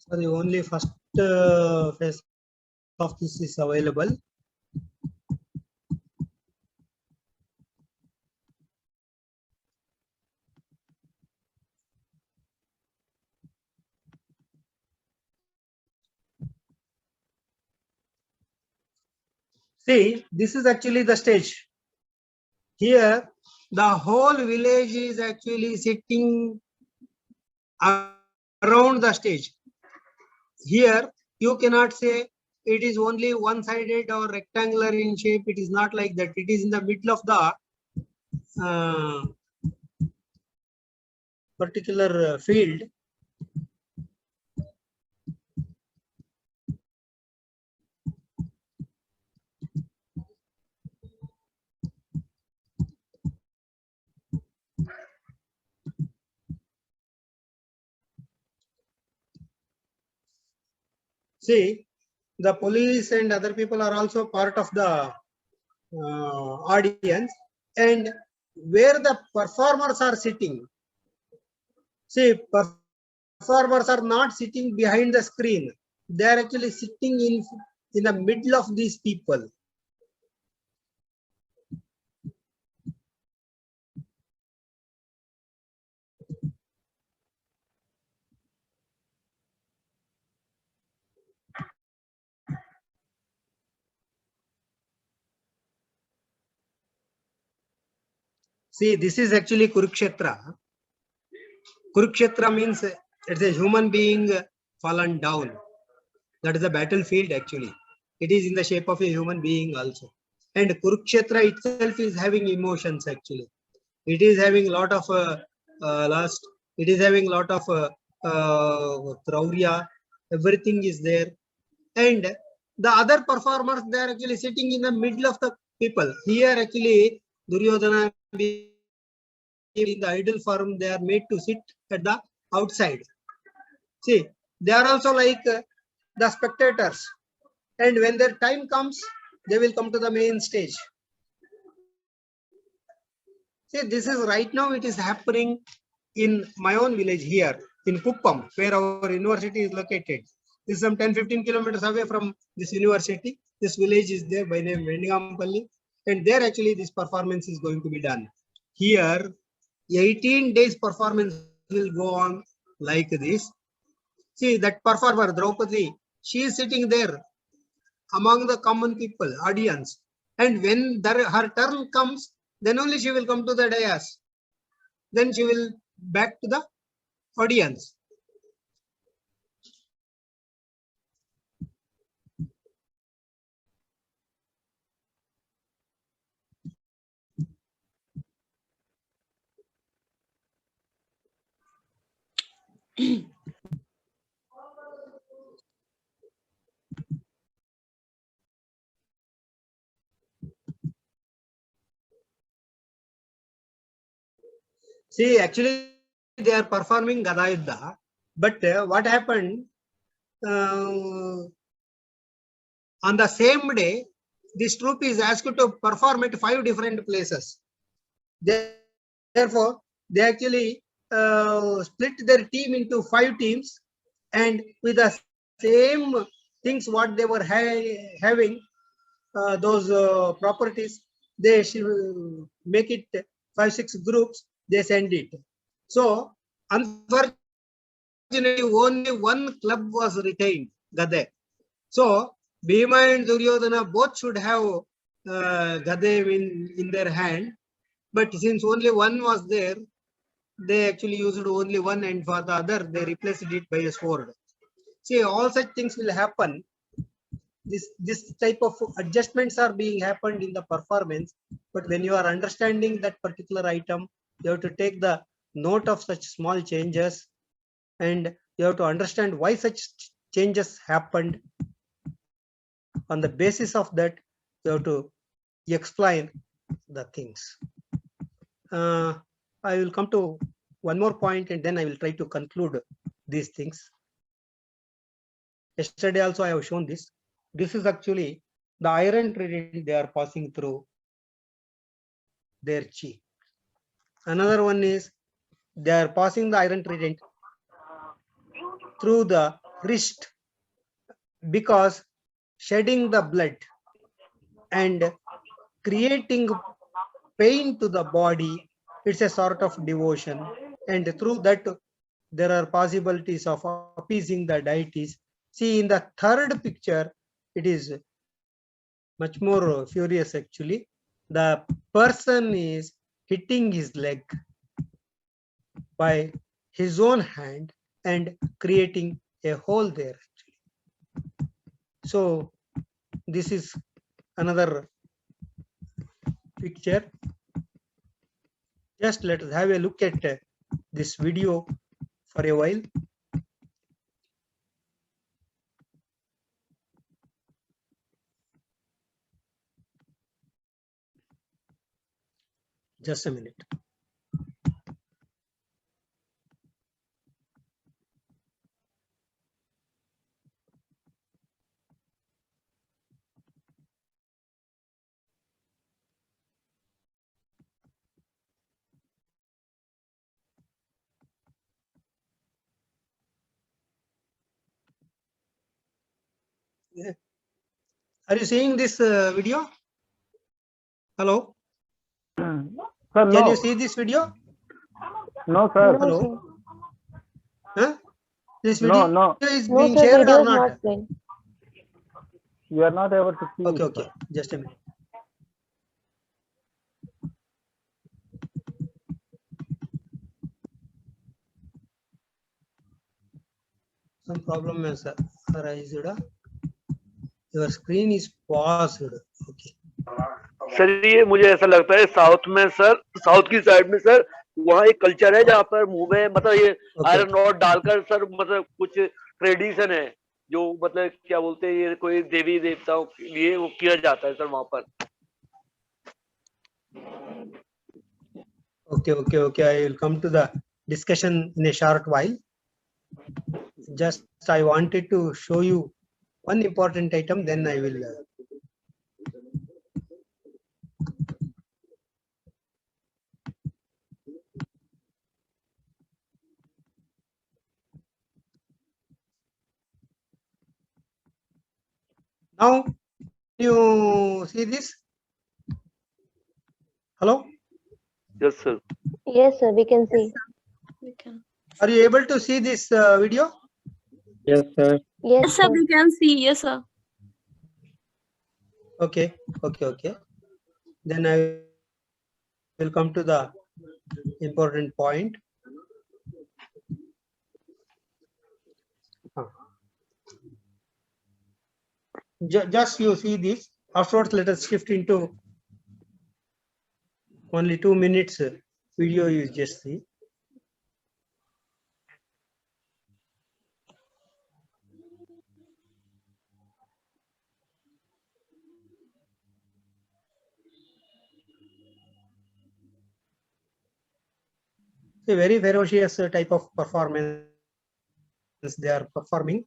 So the only first phase of this is available. See, this is actually the stage. Here, the whole village is actually sitting around the stage. Here, you cannot say it is only one-sided or rectangular in shape. It is not like that. It is in the middle of the particular field. See, the police and other people are also part of the audience, and where the performers are sitting. See, performers are not sitting behind the screen. They are actually sitting in the middle of these people. See, this is actually Kurukshetra. Kurukshetra means it's a human being fallen down. That is the battlefield actually. It is in the shape of a human being also. And Kurukshetra itself is having emotions actually. It is having a lot of lust. It is having a lot of traurya. Everything is there. And the other performers, they are actually sitting in the middle of the people. Here actually Duryodhana in the idol form, they are made to sit at the outside. See, they are also like the spectators. And when their time comes, they will come to the main stage. See, this is right now, it is happening in my own village here in Kuppam, where our university is located. This is some 10-15 kilometers away from this university. This village is there by name Vendigampalli. And there actually this performance is going to be done. Here, 18 days performance will go on like this. See, that performer, Draupadi, she is sitting there among the common people, audience. And when her turn comes, then only she will come to the dais. Then she will back to the audience. See, actually, they are performing Gadayuddha, but what happened on the same day, this troupe is asked to perform at 5 different places. Therefore, they actually split their team into 5 teams, and with the same things what they were having, those properties, they should make it 5-6 groups, they send it. So, unfortunately, only one club was retained, Gade. So, Bhima and Duryodhana both should have Gade in their hand. But since only one was there, they actually used only one, and for the other, they replaced it by a sword. See, all such things will happen. This type of adjustments are being happened in the performance. But when you are understanding that particular item, you have to take the note of such small changes, and you have to understand why such changes happened. On the basis of that, you have to explain the things. I will come to one more point, and then I will try to conclude these things. Yesterday also I have shown this. This is actually the iron trident they are passing through their chi. Another one is they are passing the iron trident through the wrist, because shedding the blood and creating pain to the body, it's a sort of devotion, and through that there are possibilities of appeasing the deities. See, in the third picture, it is much more furious actually. The person is hitting his leg by his own hand and creating a hole there actually. So this is another picture. Just let us have a look at this video for a while. Just a minute. Are you seeing this video? Hello?
Sir,
Can
no.
you see this video?
No, sir.
No,
Hello?
sir.
Huh? This video
No.
is
No,
being
sir,
shared
video
or
is
not?
not playing.
You are not able to see.
Okay,
it,
okay.
sir.
Just a minute. Some problem has arised. Your screen is paused. Okay.
Sir ये मुझे ऐसा लगता है south में sir, south की side में sir वहाँ एक कल्चर है जहाँ पर मुंह में मतलब ये आयरन रॉड डालकर सर मतलब कुछ ट्रेडिशन है जो मतलब क्या बोलते हैं ये कोई देवी देवताओं के लिए वो किया जाता है सर वहाँ पर.
Okay. I will come to the discussion in a short while. Just I wanted to show you one important item, then I will. Now, you see this? Hello?
Yes sir.
Yes, sir. We can see.
We can.
Are you able to see this video?
Yes, sir.
Yes,
Yes, sir. We can see. Yes, sir.
Okay. Then I will come to the important point. Just you see this. Afterwards, let us shift into only 2 minutes video. You just see. A very ferocious type of performance they are performing.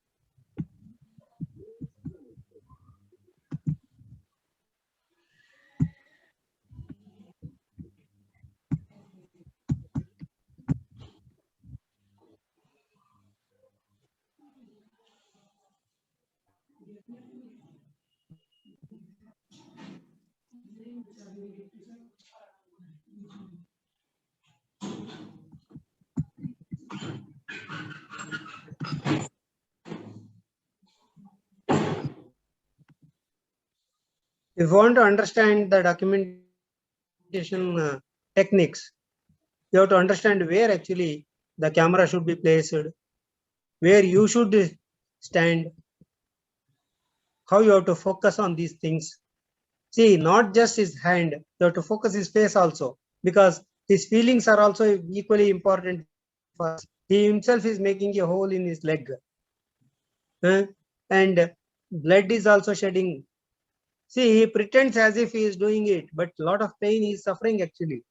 If you want to understand the documentation techniques, you have to understand where actually the camera should be placed, where you should stand, how you have to focus on these things. See, not just his hand, you have to focus his face also, because his feelings are also equally important for us. He himself is making a hole in his leg, and blood is also shedding. See, he pretends as if he is doing it, but a lot of pain he is suffering actually.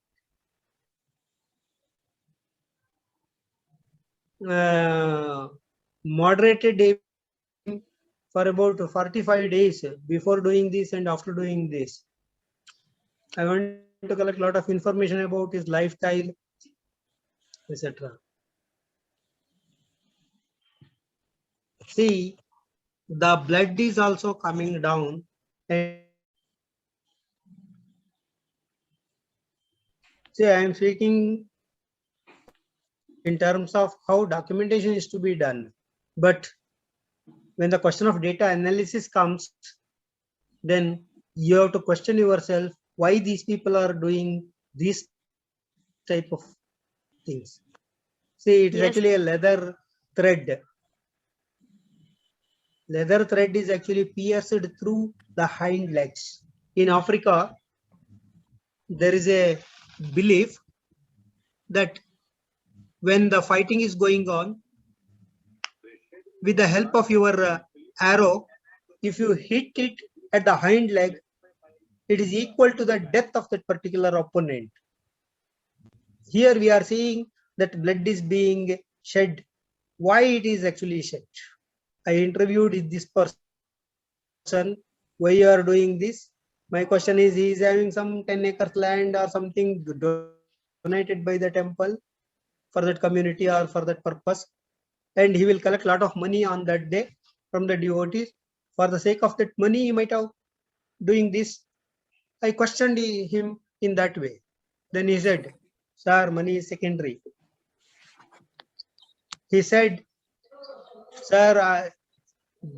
Moderated aim for about 45 days before doing this and after doing this. I want to collect a lot of information about his lifestyle, etc. See, the blood is also coming down, and see, I am speaking in terms of how documentation is to be done. But when the question of data analysis comes, then you have to question yourself why these people are doing this type of things. See, it is actually a leather thread. Leather thread is actually pierced through the hind legs. In Africa, there is a belief that when the fighting is going on, with the help of your arrow, if you hit it at the hind leg, it is equal to the death of that particular opponent. Here we are seeing that blood is being shed. Why it is actually shed? I interviewed this person. Why you are doing this? My question is, he is having some 10 acres land or something donated by the temple for that community or for that purpose, and he will collect a lot of money on that day from the devotees. For the sake of that money, he might have doing this. I questioned him in that way. Then he said, "Sir, money is secondary." He said, "Sir,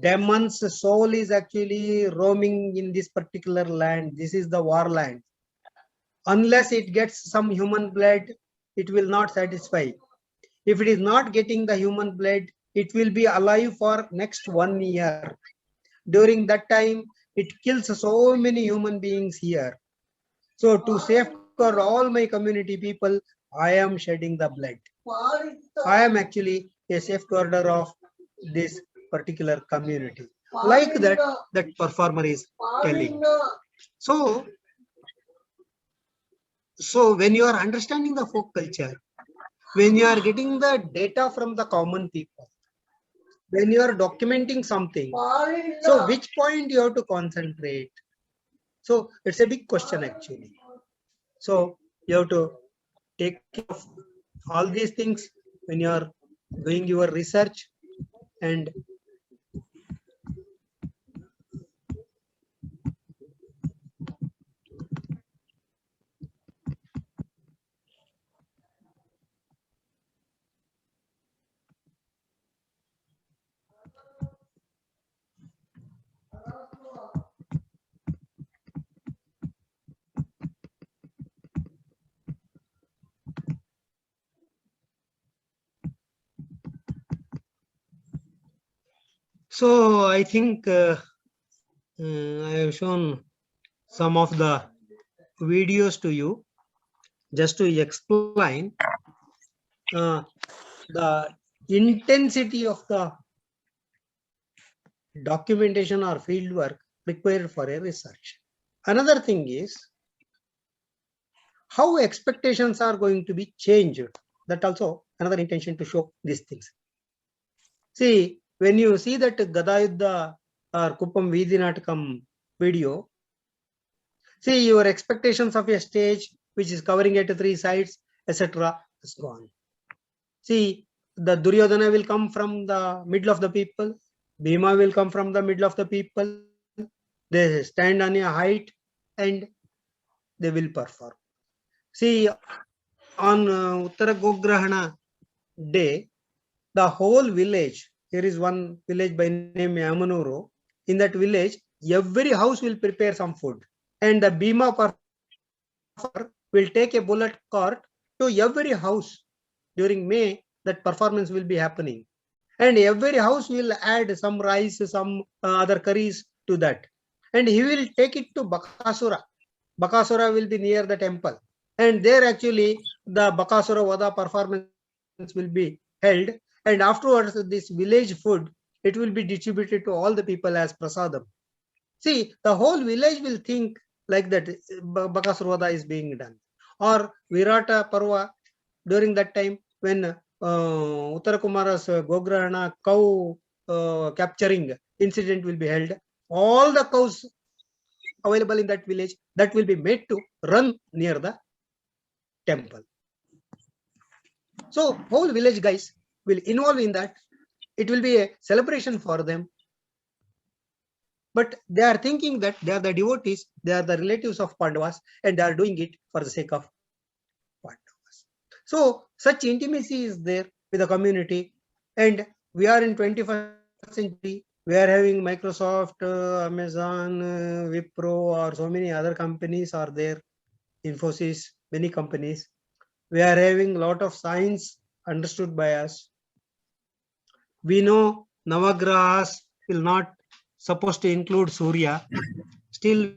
demon's soul is actually roaming in this particular land. This is the war land. Unless it gets some human blood, it will not satisfy. If it is not getting the human blood, it will be alive for next 1 year. During that time, it kills so many human beings here. So to safeguard all my community people, I am shedding the blood. I am actually a safeguarder of this particular community. Like that performer is telling. So when you are understanding the folk culture, when you are getting the data from the common people, when you are documenting something, so which point you have to concentrate? So it's a big question actually. So you have to take care of all these things when you are doing your research. And so I think I have shown some of the videos to you just to explain the intensity of the documentation or field work required for a research. Another thing is how expectations are going to be changed. That also another intention to show these things. See, when you see that Gadayuddha or Kuppam Vidinatakam video, see your expectations of a stage which is covering at 3 sides, etc. is gone. See, the Duryodhana will come from the middle of the people, Bhima will come from the middle of the people, they stand on a height and they will perform. See, on Uttara Gograhana day, the whole village, here is one village by name Yamanuru. In that village, every house will prepare some food, and the Bhima performer will take a bullock cart to every house. During May, that performance will be happening, and every house will add some rice, some other curries to that, and he will take it to Bakasura. Bakasura will be near the temple, and there actually the Bakasura Vada performance will be held, and afterwards this village food, it will be distributed to all the people as prasadam. See, the whole village will think like that Bakasura Vada is being done. Or Virata Parva, during that time when Uttara Kumara's Gograhana cow capturing incident will be held, all the cows available in that village, that will be made to run near the temple. So whole village guys will involve in that. It will be a celebration for them. But they are thinking that they are the devotees, they are the relatives of Pandavas, and they are doing it for the sake of Pandavas. So such intimacy is there with the community, and we are in 21st century. We are having Microsoft, Amazon, Wipro, or so many other companies are there, Infosys, many companies. We are having a lot of science understood by us. We know Navagrahas will not supposed to include Surya. Still,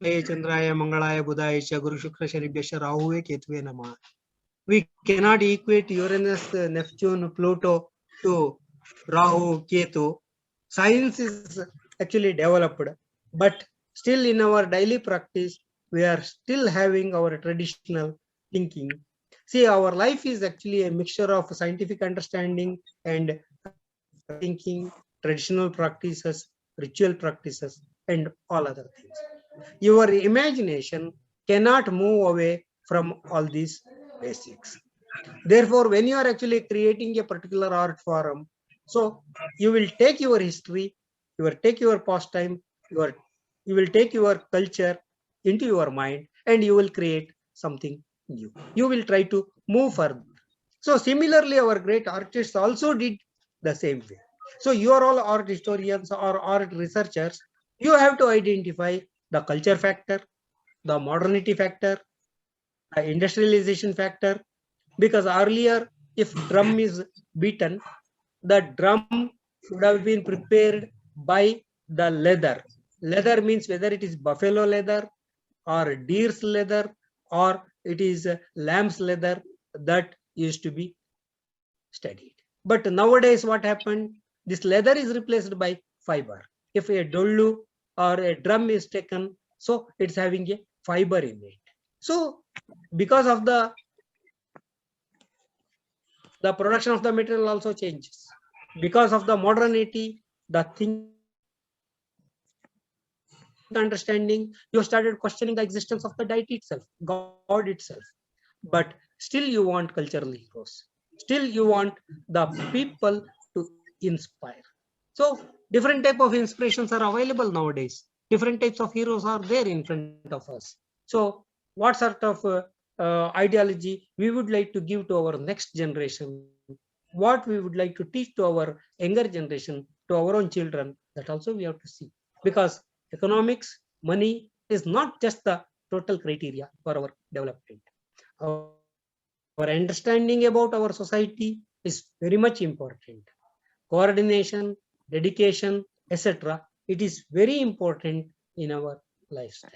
Chandraya, Mangalaya, Budaya, Guru Shukra, Sharibhyasha, Rahuve, Ketve Nama. We cannot equate Uranus, Neptune, Pluto to Rahu, Ketu. Science is actually developed, but still in our daily practice, we are still having our traditional thinking. See, our life is actually a mixture of scientific understanding and thinking, traditional practices, ritual practices, and all other things. Your imagination cannot move away from all these basics. Therefore, when you are actually creating a particular art form, so you will take your history, you will take your pastime, you will take your culture into your mind, and you will create something new. You will try to move further. So similarly, our great artists also did the same way. So you are all art historians or art researchers. You have to identify the culture factor, the modernity factor, the industrialization factor, because earlier if drum is beaten, the drum should have been prepared by the leather. Leather means whether it is buffalo leather or deer's leather or it is lamb's leather, that used to be studied. But nowadays what happened? This leather is replaced by fiber. If a dollu or a drum is taken, so it's having a fiber in it. So because of the production of the material also changes. Because of the modernity, the thing understanding, you started questioning the existence of the deity itself, God itself. But still you want cultural heroes. Still you want the people to inspire. So different type of inspirations are available nowadays. Different types of heroes are there in front of us. So what sort of ideology we would like to give to our next generation, what we would like to teach to our younger generation, to our own children, that also we have to see. Because economics, money is not just the total criteria for our development. Our understanding about our society is very much important. Coordination, dedication, etc. It is very important in our lifestyle.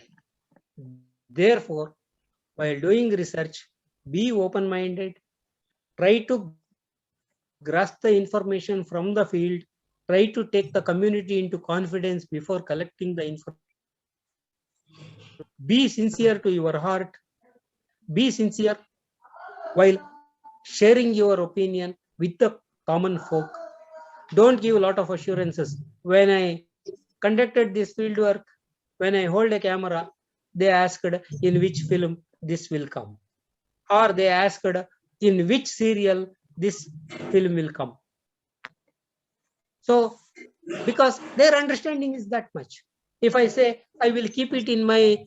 Therefore, while doing research, be open-minded, try to grasp the information from the field, try to take the community into confidence before collecting the information. Be sincere to your heart, be sincere while sharing your opinion with the common folk. Don't give a lot of assurances. When I conducted this field work, when I hold a camera, they asked in which film this will come, or they asked in which serial this film will come. So because their understanding is that much. If I say I will keep it in my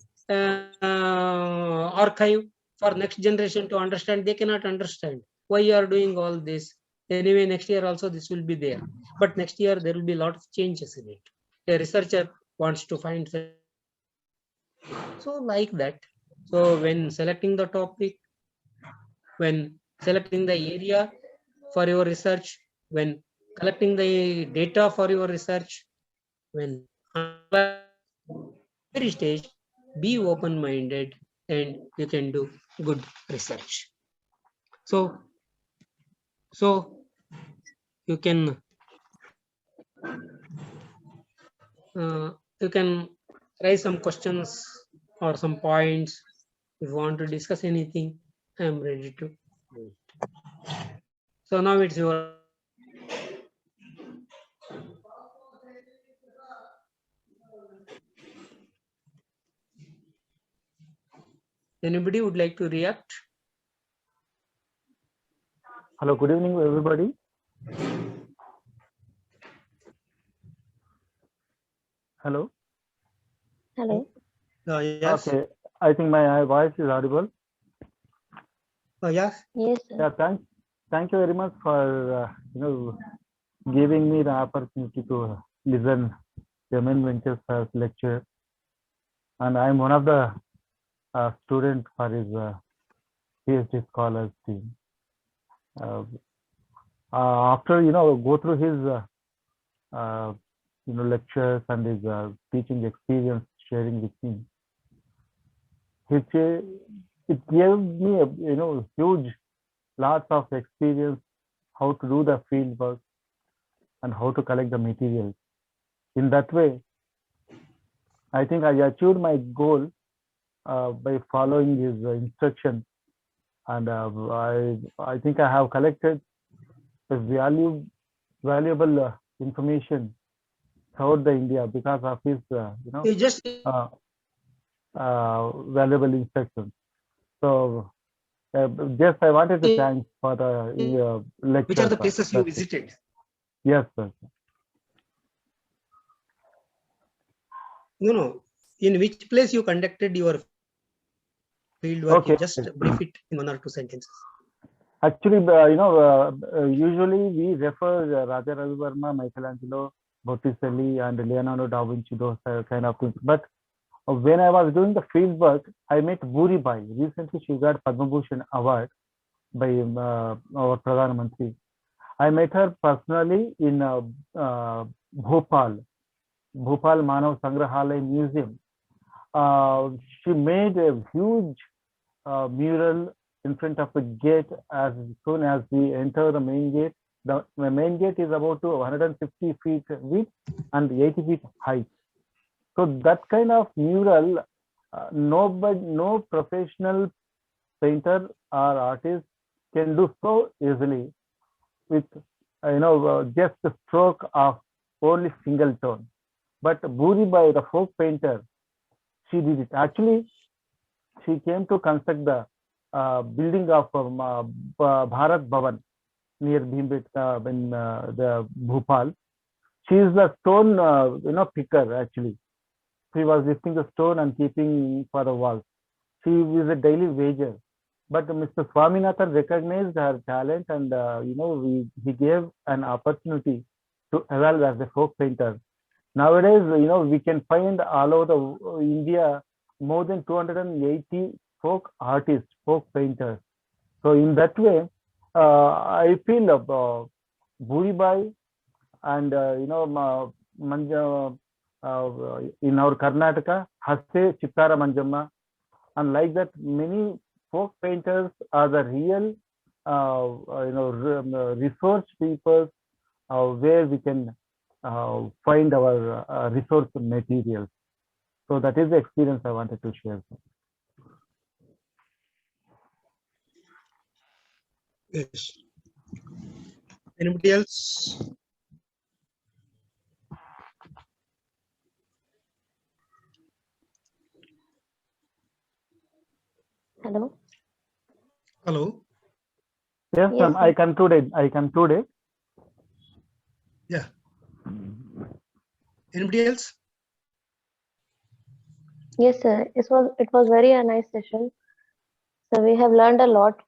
archive for next generation to understand, they cannot understand why you are doing all this. Anyway, next year also this will be there, but next year there will be a lot of changes in it. A researcher wants to find, so like that. So when selecting the topic, when selecting the area for your research, when collecting the data for your research, when every stage, be open-minded and you can do good research. So you can raise some questions or some points. If you want to discuss anything, I am ready to do it. So now it's your. Anybody would like to react?
Hello, good evening, everybody. Hello.
Hello.
Yes.
Okay, I think my voice is audible.
Yes.
Yes, sir.
Yeah, thank you very much for giving me the opportunity to listen Jamin Ventures' lecture, and I'm one of the students for his PhD scholars team. After go through his lectures and his teaching experience sharing with me, it gave me a huge lots of experience how to do the field work and how to collect the materials. In that way, I think I achieved my goal by following his instruction, and I think I have collected a valuable information throughout the India because of his valuable instructions. So just I wanted to thank for the lecture.
Which are the places you visited?
Yes, sir.
In which place you conducted your field work?
Okay.
Just brief it in 1 or 2 sentences.
Actually, usually we refer Raja Ravi Verma, Michelangelo, Botticelli, and Leonardo da Vinci, those kind of things. But when I was doing the field work, I met Buri Bai. Recently, she got Padma Bhushan Award by our Pradhan Mantri. I met her personally in Bhopal Manav Sangrahalaya Museum. She made a huge mural in front of the gate as soon as we enter the main gate. The main gate is about 150 feet width and 80 feet height. So that kind of mural, no professional painter or artist can do so easily with just a stroke of only single tone. But Bhuribai, the folk painter, she did it. Actually, she came to construct the building of Bharat Bhavan near Bhimbet in the Bhopal. She is the stone picker actually. She was lifting the stone and keeping for the walls. She is a daily wager. But Mr. Swaminathan recognized her talent and he gave an opportunity to evolve as a folk painter. Nowadays, we can find all over the India more than 280 folk artists, folk painters. So in that way, I feel Bhuribai and in our Karnataka, Hasse Chittara Manjamma, and like that, many folk painters are the real, resource people where we can find our resource materials. So that is the experience I wanted to share.
Yes. Anybody else?
Hello.
Hello.
Yes,
Yes,
ma'am. I concluded.
Yeah. Anybody else?
Yes, sir. It was very a nice session. So we have learned a lot.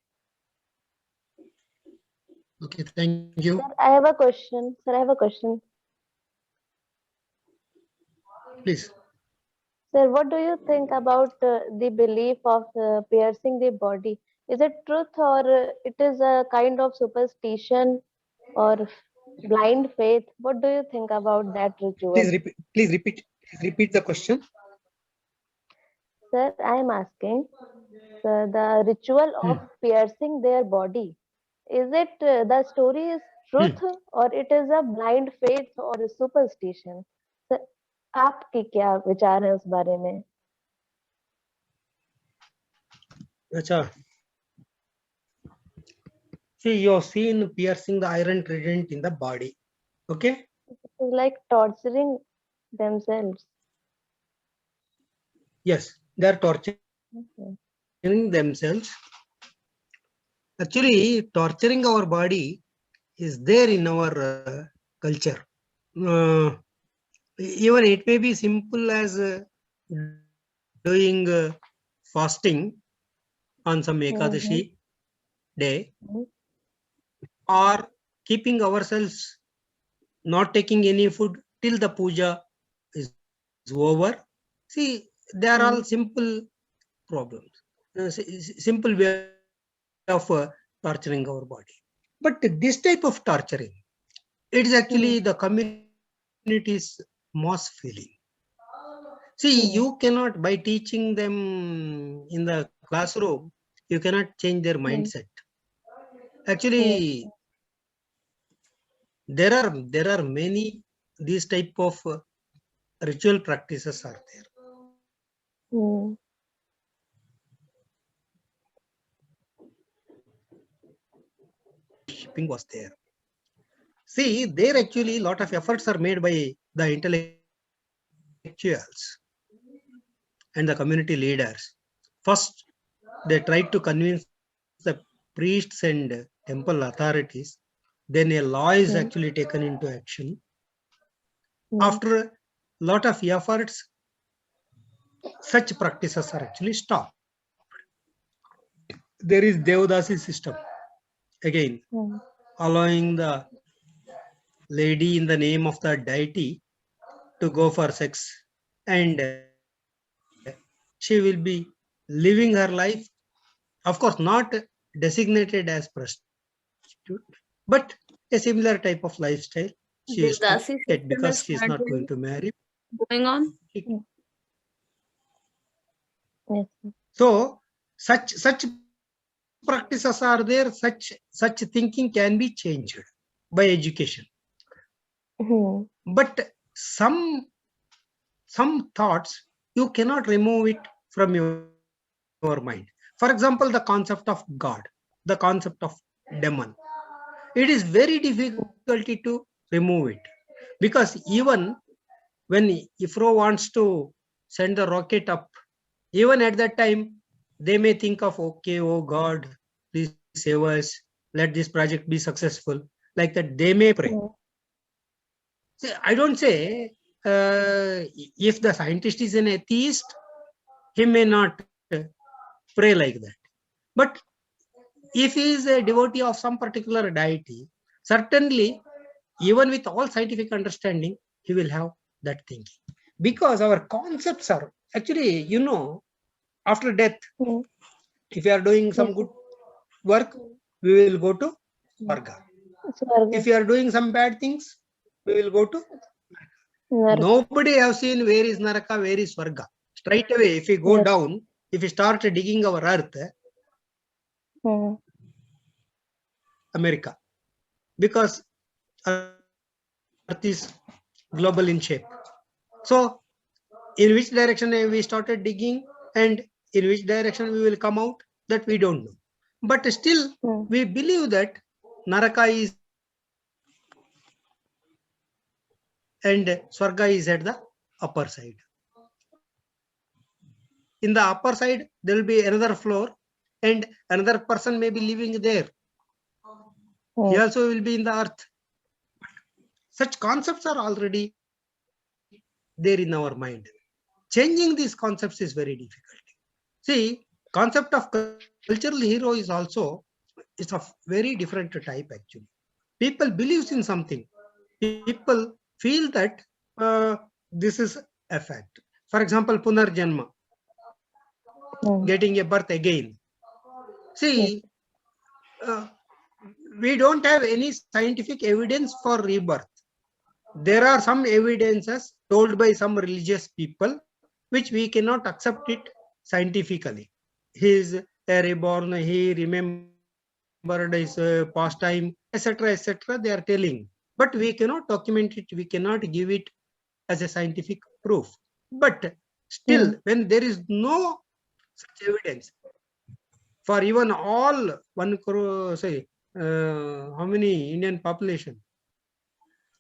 Okay, thank you.
Sir, I have a question. Sir, I have a question.
Please.
Sir, what do you think about the belief of piercing the body? Is it truth or it is a kind of superstition or blind faith? What do you think about that ritual?
Please repeat the question.
Sir, I am asking the ritual of piercing their body. Is it the story is truth or it is a blind faith or a superstition? Sir आपके क्या विचार है उस बारे में?
Acha. See, you have seen piercing the iron trident in the body. Okay.
It's like torturing themselves.
Yes, they are torturing themselves. Actually, torturing our body is there in our culture. Even it may be simple as doing fasting on some Ekadashi day, or keeping ourselves not taking any food till the puja is over. See, they are all simple problems, simple way of torturing our body. But this type of torturing, it is actually the community's mass feeling. See, you cannot, by teaching them in the classroom, you cannot change their mindset. Actually, there are many these type of ritual practices are there. Shipping was there. See, there actually a lot of efforts are made by the intellectuals and the community leaders. First, they tried to convince the priests and temple authorities. Then a law is actually taken into action. After a lot of efforts, such practices are actually stopped. There is Devdasi system. Again, allowing the lady in the name of the deity to go for sex, and she will be living her life, of course not designated as prostitute, but a similar type of lifestyle she is to
Devdasi
get
system
because
is
she is not
currently
going to marry.
going on.
Yes.
So such practices are there. Such thinking can be changed by education.
Hmm.
But some thoughts you cannot remove it from your mind. For example, the concept of God, the concept of demon. It is very difficult to remove it, because even when ISRO wants to send the rocket up, even at that time they may think of, okay, oh God, please save us, let this project be successful, like that they may pray.
Hmm.
See, I don't say if the scientist is an atheist, he may not pray like that. But if he is a devotee of some particular deity, certainly, even with all scientific understanding, he will have that thinking. Because our concepts are actually, after death,
Hmm.
if you are doing some
Yes.
good work, we will go to Swarga.
Swarga.
If you are doing some bad things, we will go to
Naraka.
Nobody have seen where is Naraka, where is Swarga. Straight away, if we go
Yes.
down, if we start digging our earth,
Hmm.
America, because earth is global in shape. So in which direction we started digging and in which direction we will come out, that we don't know. But still,
Hmm.
we believe that Naraka is and Swarga is at the upper side. In the upper side, there will be another floor and another person may be living there. He
Hmm.
also will be in the earth. Such concepts are already there in our mind. Changing these concepts is very difficult. See, concept of cultural hero is also of very different type actually. People believes in something. People feel that this is a fact. For example, Punarjanma,
Hmm.
getting a birth again.
Yes.
See, uh, we don't have any scientific evidence for rebirth. There are some evidences told by some religious people which we cannot accept it scientifically. He is a reborn, he remembered his past time, etc., etc. They are telling, but we cannot document it, we cannot give it as a scientific proof. But still, when there is no such evidence for even all 1 crore, say, how many Indian population?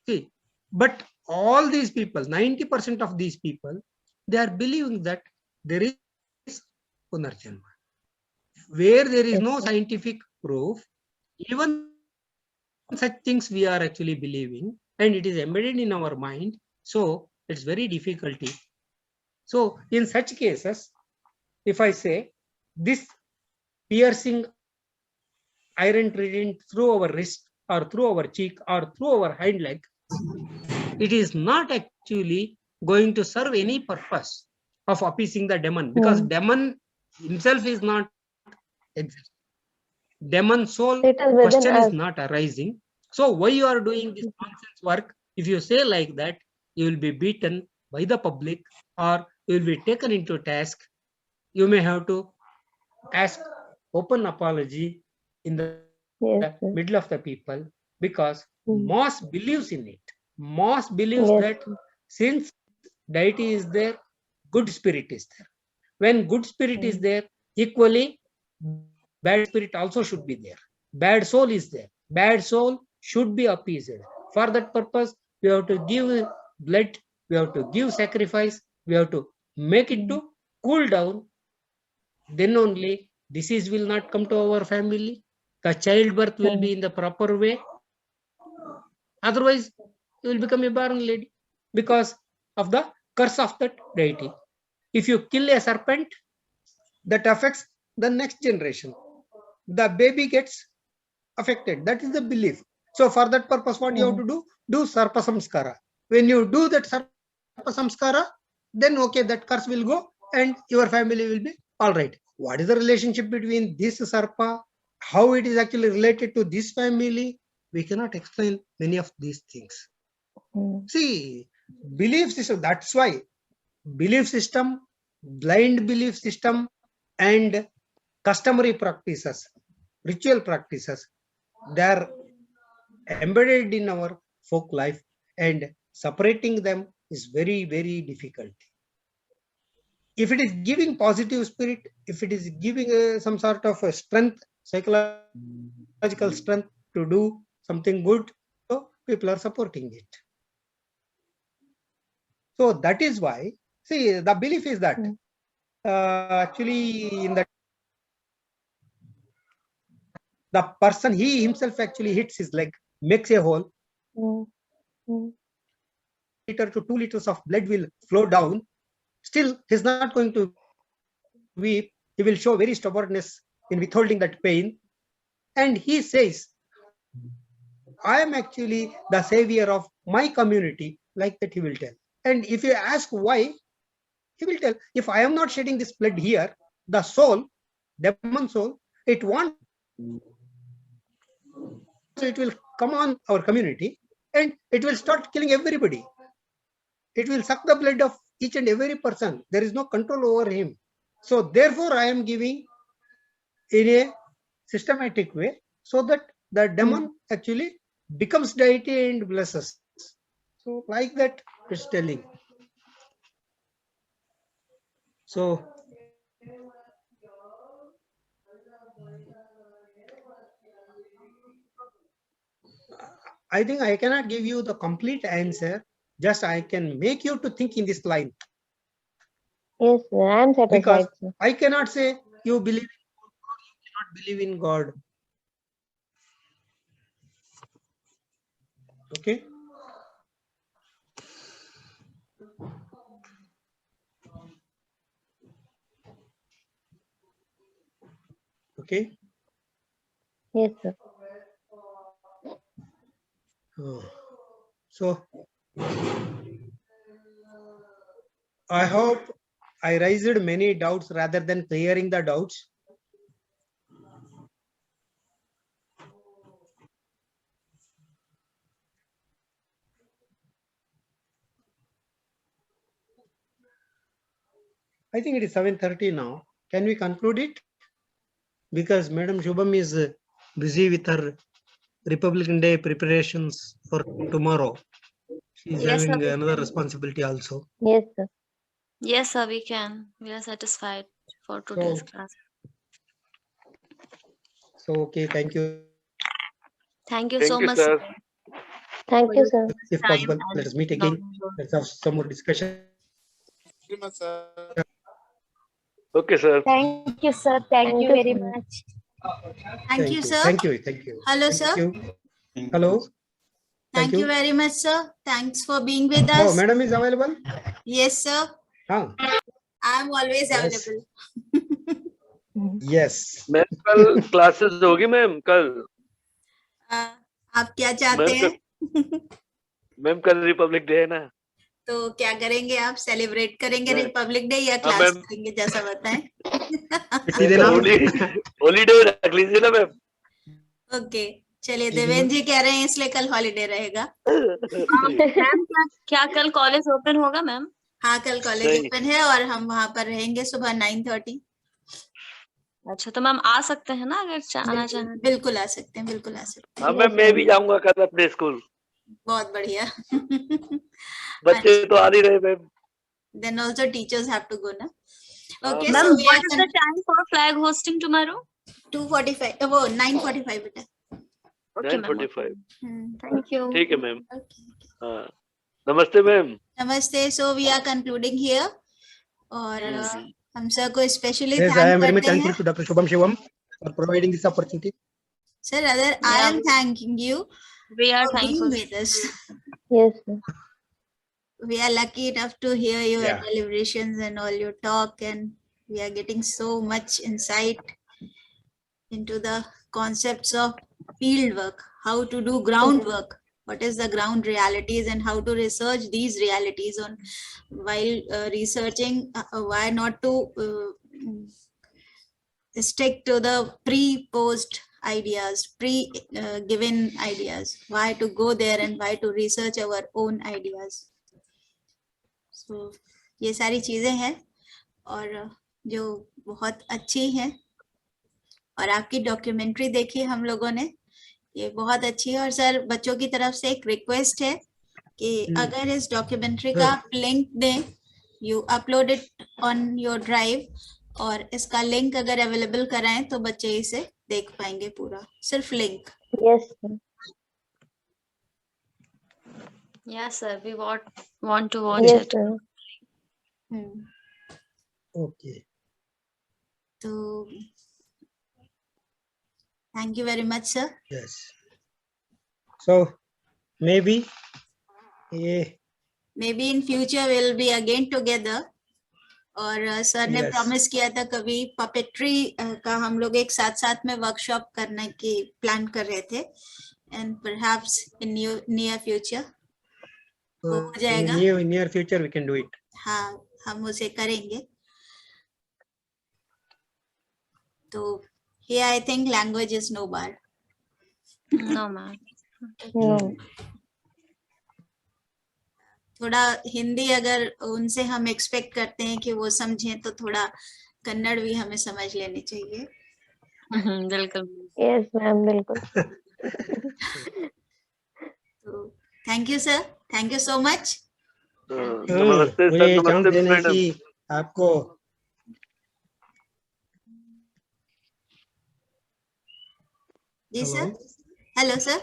See, but all these people, 90% of these people, they are believing that there is Punarjanma. Where there is
Yes.
no scientific proof, even such things we are actually believing, and it is embedded in our mind. So it's very difficult. So in such cases, if I say this piercing iron trident through our wrist or through our cheek or through our hind leg, it is not actually going to serve any purpose of appeasing the demon, because
Hmm.
demon himself is not exist. Demon soul
It is within
question is
us.
not arising. So why you are doing this nonsense work? If you say like that, you will be beaten by the public or you will be taken into task. You may have to ask open apology in the
Yes.
middle of the people, because
Hmm.
Moss believes in it. Moss believes
Yes.
that since deity is there, good spirit is there. When good spirit is
Hmm.
there, equally bad spirit also should be there. Bad soul is there. Bad soul should be appeased. For that purpose, we have to give blood, we have to give sacrifice, we have to make it to cool down. Then only disease will not come to our family. The childbirth will
Hmm.
be in the proper way. Otherwise, you will become a barren lady because of the curse of that deity. If you kill a serpent, that affects the next generation. The baby gets affected. That is the belief. So for that purpose, what you have to do? Do sarpa samskara. When you do that sarpa samskara, then okay, that curse will go and your family will be all right. What is the relationship between this sarpa? How it is actually related to this family? we cannot explain many of these things.
Mm.
See, belief system, that's why belief system, blind belief system, and customary practices, ritual practices, they are embedded in our folk life, and separating them is very, very difficult. If it is giving positive spirit, if it is giving some sort of a strength, psychological strength to do something good, so people are supporting it. So that is why, see, the belief is that actually in the person, he himself actually hits his leg, makes a hole,
Mm. Mm.
liter to 2 liters of blood will flow down. Still, he's not going to weep. He will show very stubbornness in withholding that pain. And he says, I am actually the savior of my community, like that he will tell. And if you ask why, he will tell, if I am not shedding this blood here, the soul, demon soul, it wants, it will come on our community and it will start killing everybody. It will suck the blood of each and every person. There is no control over him. So therefore, I am giving in a systematic way so that the demon actually becomes deity and blesses. So like that, it's telling. So I think I cannot give you the complete answer. Just I can make you to think in this line.
Yes, sir. I am satisfied,
Because
sir.
I cannot say you believe in God or you cannot believe in God. Okay. Okay.
Yes, sir.
So I hope I raised many doubts rather than clearing the doubts. I think it is 7:30 now. Can we conclude it? Because Madam Shubham is busy with her Republican Day preparations for tomorrow. She is
Yes, sir,
having
we
another
can.
responsibility also.
Yes, sir.
Yes, sir, we can. We are satisfied for today's
So,
class.
okay, thank you.
Thank you
Thank
so
you,
much,
sir.
sir,
Thank
for
you,
your
sir.
If
time
possible, let
and
us meet again.
knowledge.
Let's have some more discussion.
Okay, sir.
Thank you, sir. Thank you
Thank you,
very
sir.
much. Thank you, sir.
Thank you. Thank you.
Hello,
Thank
sir.
you. Hello.
Thank you very much, sir. Thanks for being with
Oh,
us.
madam is available?
Yes, sir.
Huh.
I'm always
Yes.
available.
Yes.
Ma'am कल classes होगी ma'am कल
आप क्या चाहते हैं?
Ma'am कल Republic day है ना
तो क्या करेंगे आप? सेलिब्रेट करेंगे
मैं-
रिपब्लिक डे या
हाँ,
क्लास
मैम।
करेंगे, जैसा बताएं?
सीधे नाम।
हॉलीडे रख लीजिए ना मैम
ओके, चलिए देवेंद्र जी कह रहे हैं इसलिए कल हॉलीडे रहेगा।
मैम क्या कल कॉलेज ओपन होगा मैम?
हाँ, कल कॉलेज
नहीं।
ओपन है और हम वहाँ पर रहेंगे सुबह 9:30।
अच्छा, तो मैम आ सकते हैं ना अगर आना चाहें?
बिल्कुल आ सकते हैं, बिल्कुल आ सकते हैं।
हाँ मैम मैं भी जाऊंगा कल अपने स्कूल
बहुत बढ़िया।
बच्चे तो आ नहीं रहे ma'am
Then also teachers have to go, na? Okay,
Ma'am,
so we
what
are
is the time for flag hosting tomorrow?
2:45. वो 9:45 बेटा।
Okay, ma'am.
9:45
Thank you.
ठीक है मैम
Okay.
हाँ नमस्ते मैम
नमस्ते, so we are concluding here और हम sir को specially
Yes, I am very much
thank
thankful
करते
to Dr. Shubham Shivam for providing this opportunity.
Sir, rather I am thanking you
We are
for being
thankful.
with us.
Yes, sir.
We are lucky enough to hear your
Yeah.
deliberations and all your talk, and we are getting so much insight into the concepts of field work, how to do groundwork, what is the ground realities, and how to research these realities on while researching. Why not to stick to the pre-post ideas, given ideas, why to go there and why to research our own ideas. So ये सारी चीजें हैं और जो बहुत अच्छी हैं, और आपकी डॉक्यूमेंट्री देखी हम लोगों ने, ये बहुत अच्छी है। और सर बच्चों की तरफ से एक रिक्वेस्ट है कि अगर इस डॉक्यूमेंट्री का आप लिंक दें, you upload it on your drive, और इसका लिंक अगर अवेलेबल कराएं तो बच्चे इसे देख पाएंगे पूरा, सिर्फ link.
Yes, sir.
Yes, sir. We want to watch
Yes,
it.
sir.
Okay.
तो thank you very much sir.
Yes. So maybe
maybe in future we'll be again together। और सर ने
Yes.
प्रॉमिस किया था कभी puppetry का हम लोग एक साथ साथ में वर्कशॉप करने की प्लान कर रहे थे, and perhaps in near future हो
in
जाएगा।
near future we can do it.
हाँ, हम उसे करेंगे। तो here I think language is no bar।
No, ma'am.
No.
थोड़ा हिंदी अगर उनसे हम एक्सपेक्ट करते हैं कि वो समझें, तो थोड़ा कन्नड़ भी हमें समझ लेनी चाहिए।
बिल्कुल।
Yes, ma'am. बिल्कुल।
तो thank you sir, thank you so much.
नमस्ते
मुझे
सर,
ये चांस
नमस्ते
देने
मैडम।
की आपको
जी सर। Hello sir.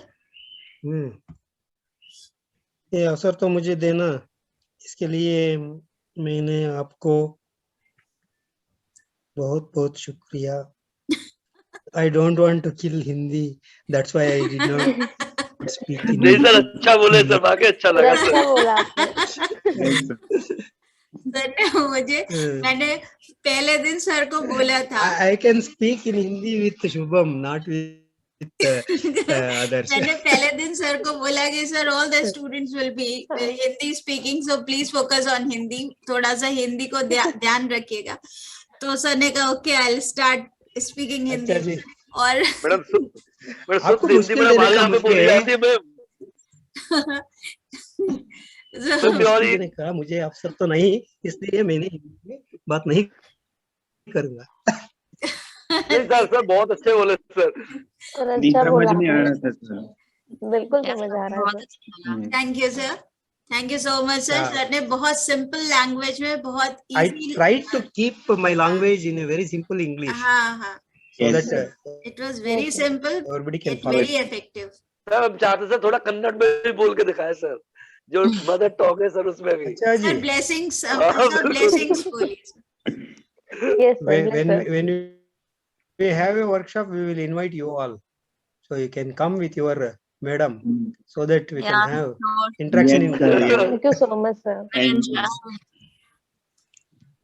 ये अवसर तो मुझे देना, इसके लिए मैंने आपको बहुत बहुत शुक्रिया। I don't want to kill Hindi, that's why I did not speak in
नहीं सर,
Hindi.
अच्छा बोले सर, वाकई अच्छा लगा
अच्छा
सर।
बोला आपने।
सर ने मुझे, मैंने पहले दिन सर को बोला था।
I can speak in Hindi with Shubham, not with others.
मैंने पहले दिन सर को बोला कि sir all the students will be Hindi speaking, so please focus on Hindi, थोड़ा सा हिंदी को ध्यान रखिएगा। तो सर ने कहा okay I will start speaking
अच्छा
हिंदी।
जी।
और
मैडम
आपको
शुद्ध हिंदी
मुश्किल
मैडम
देने
हमारे
का
यहाँ पे बोली
मुझे
जाती है मैम।
आपको मुश्किल देने का मुझे अवसर तो नहीं, इसलिए मैंने हिंदी में बात नहीं करूंगा।
नहीं सर, सर बहुत अच्छे बोले सर।
और
नहीं
अच्छा बोला
समझ में आ
आपने।
रहा था सर।
बिल्कुल
Yes,
समझ
sir.
आ रहा है
बहुत
सर।
अच्छा लगा।
Thank you sir, thank you so much sir. Sir ने बहुत सिंपल लैंग्वेज में बहुत
I
easy,
tried to keep my language in a very simple English,
हाँ हाँ,
so
Yes,
that
it was very
Yes, sir.
Simple
everybody can
at
follow
very
it.
Effective.
Sir हम चाहते sir थोड़ा कन्नड़ में भी बोल के दिखाए सर, जो मदर टॉक है सर उसमें भी।
अच्छा जी।
सर ब्लेसिंग्स,
हाँ,
सर
बिल्कुल।
ब्लेसिंग्स बोलिए।
Yes, sir.
When
Bless
when
sir.
when we have a workshop, we will invite you all, so you can come with your madam, so that we
Yeah,
can have
sure.
interaction
Yes,
in
sir.
Korean.
Thank you so much, sir.
Very
Thank you.
interesting.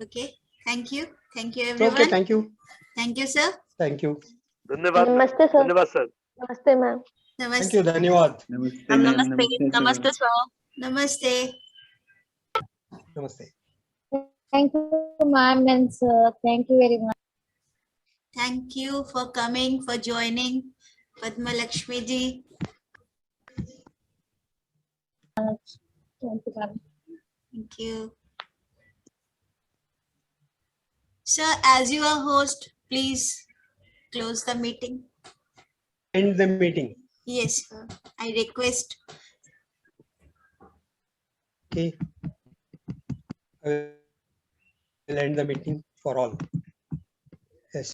Okay, thank you
Okay,
everyone.
thank you,
thank you sir.
thank you,
धन्यवाद ma'am,
नमस्ते sir.
धन्यवाद sir.
नमस्ते ma'am.
thank
नमस्ते।
you, धन्यवाद,
नमस्ते ma'am.
Namaste. Namaste, sir.
नमस्ते।
नमस्ते।
Thank you, ma'am and sir. Thank you very much.
Thank you for coming, for joining Padma Lakshmi ji.
Thank you, ma'am.
Thank you sir. As you are host, please close the meeting.
End the meeting.
Yes sir, I request.
Okay, I will end the meeting for all.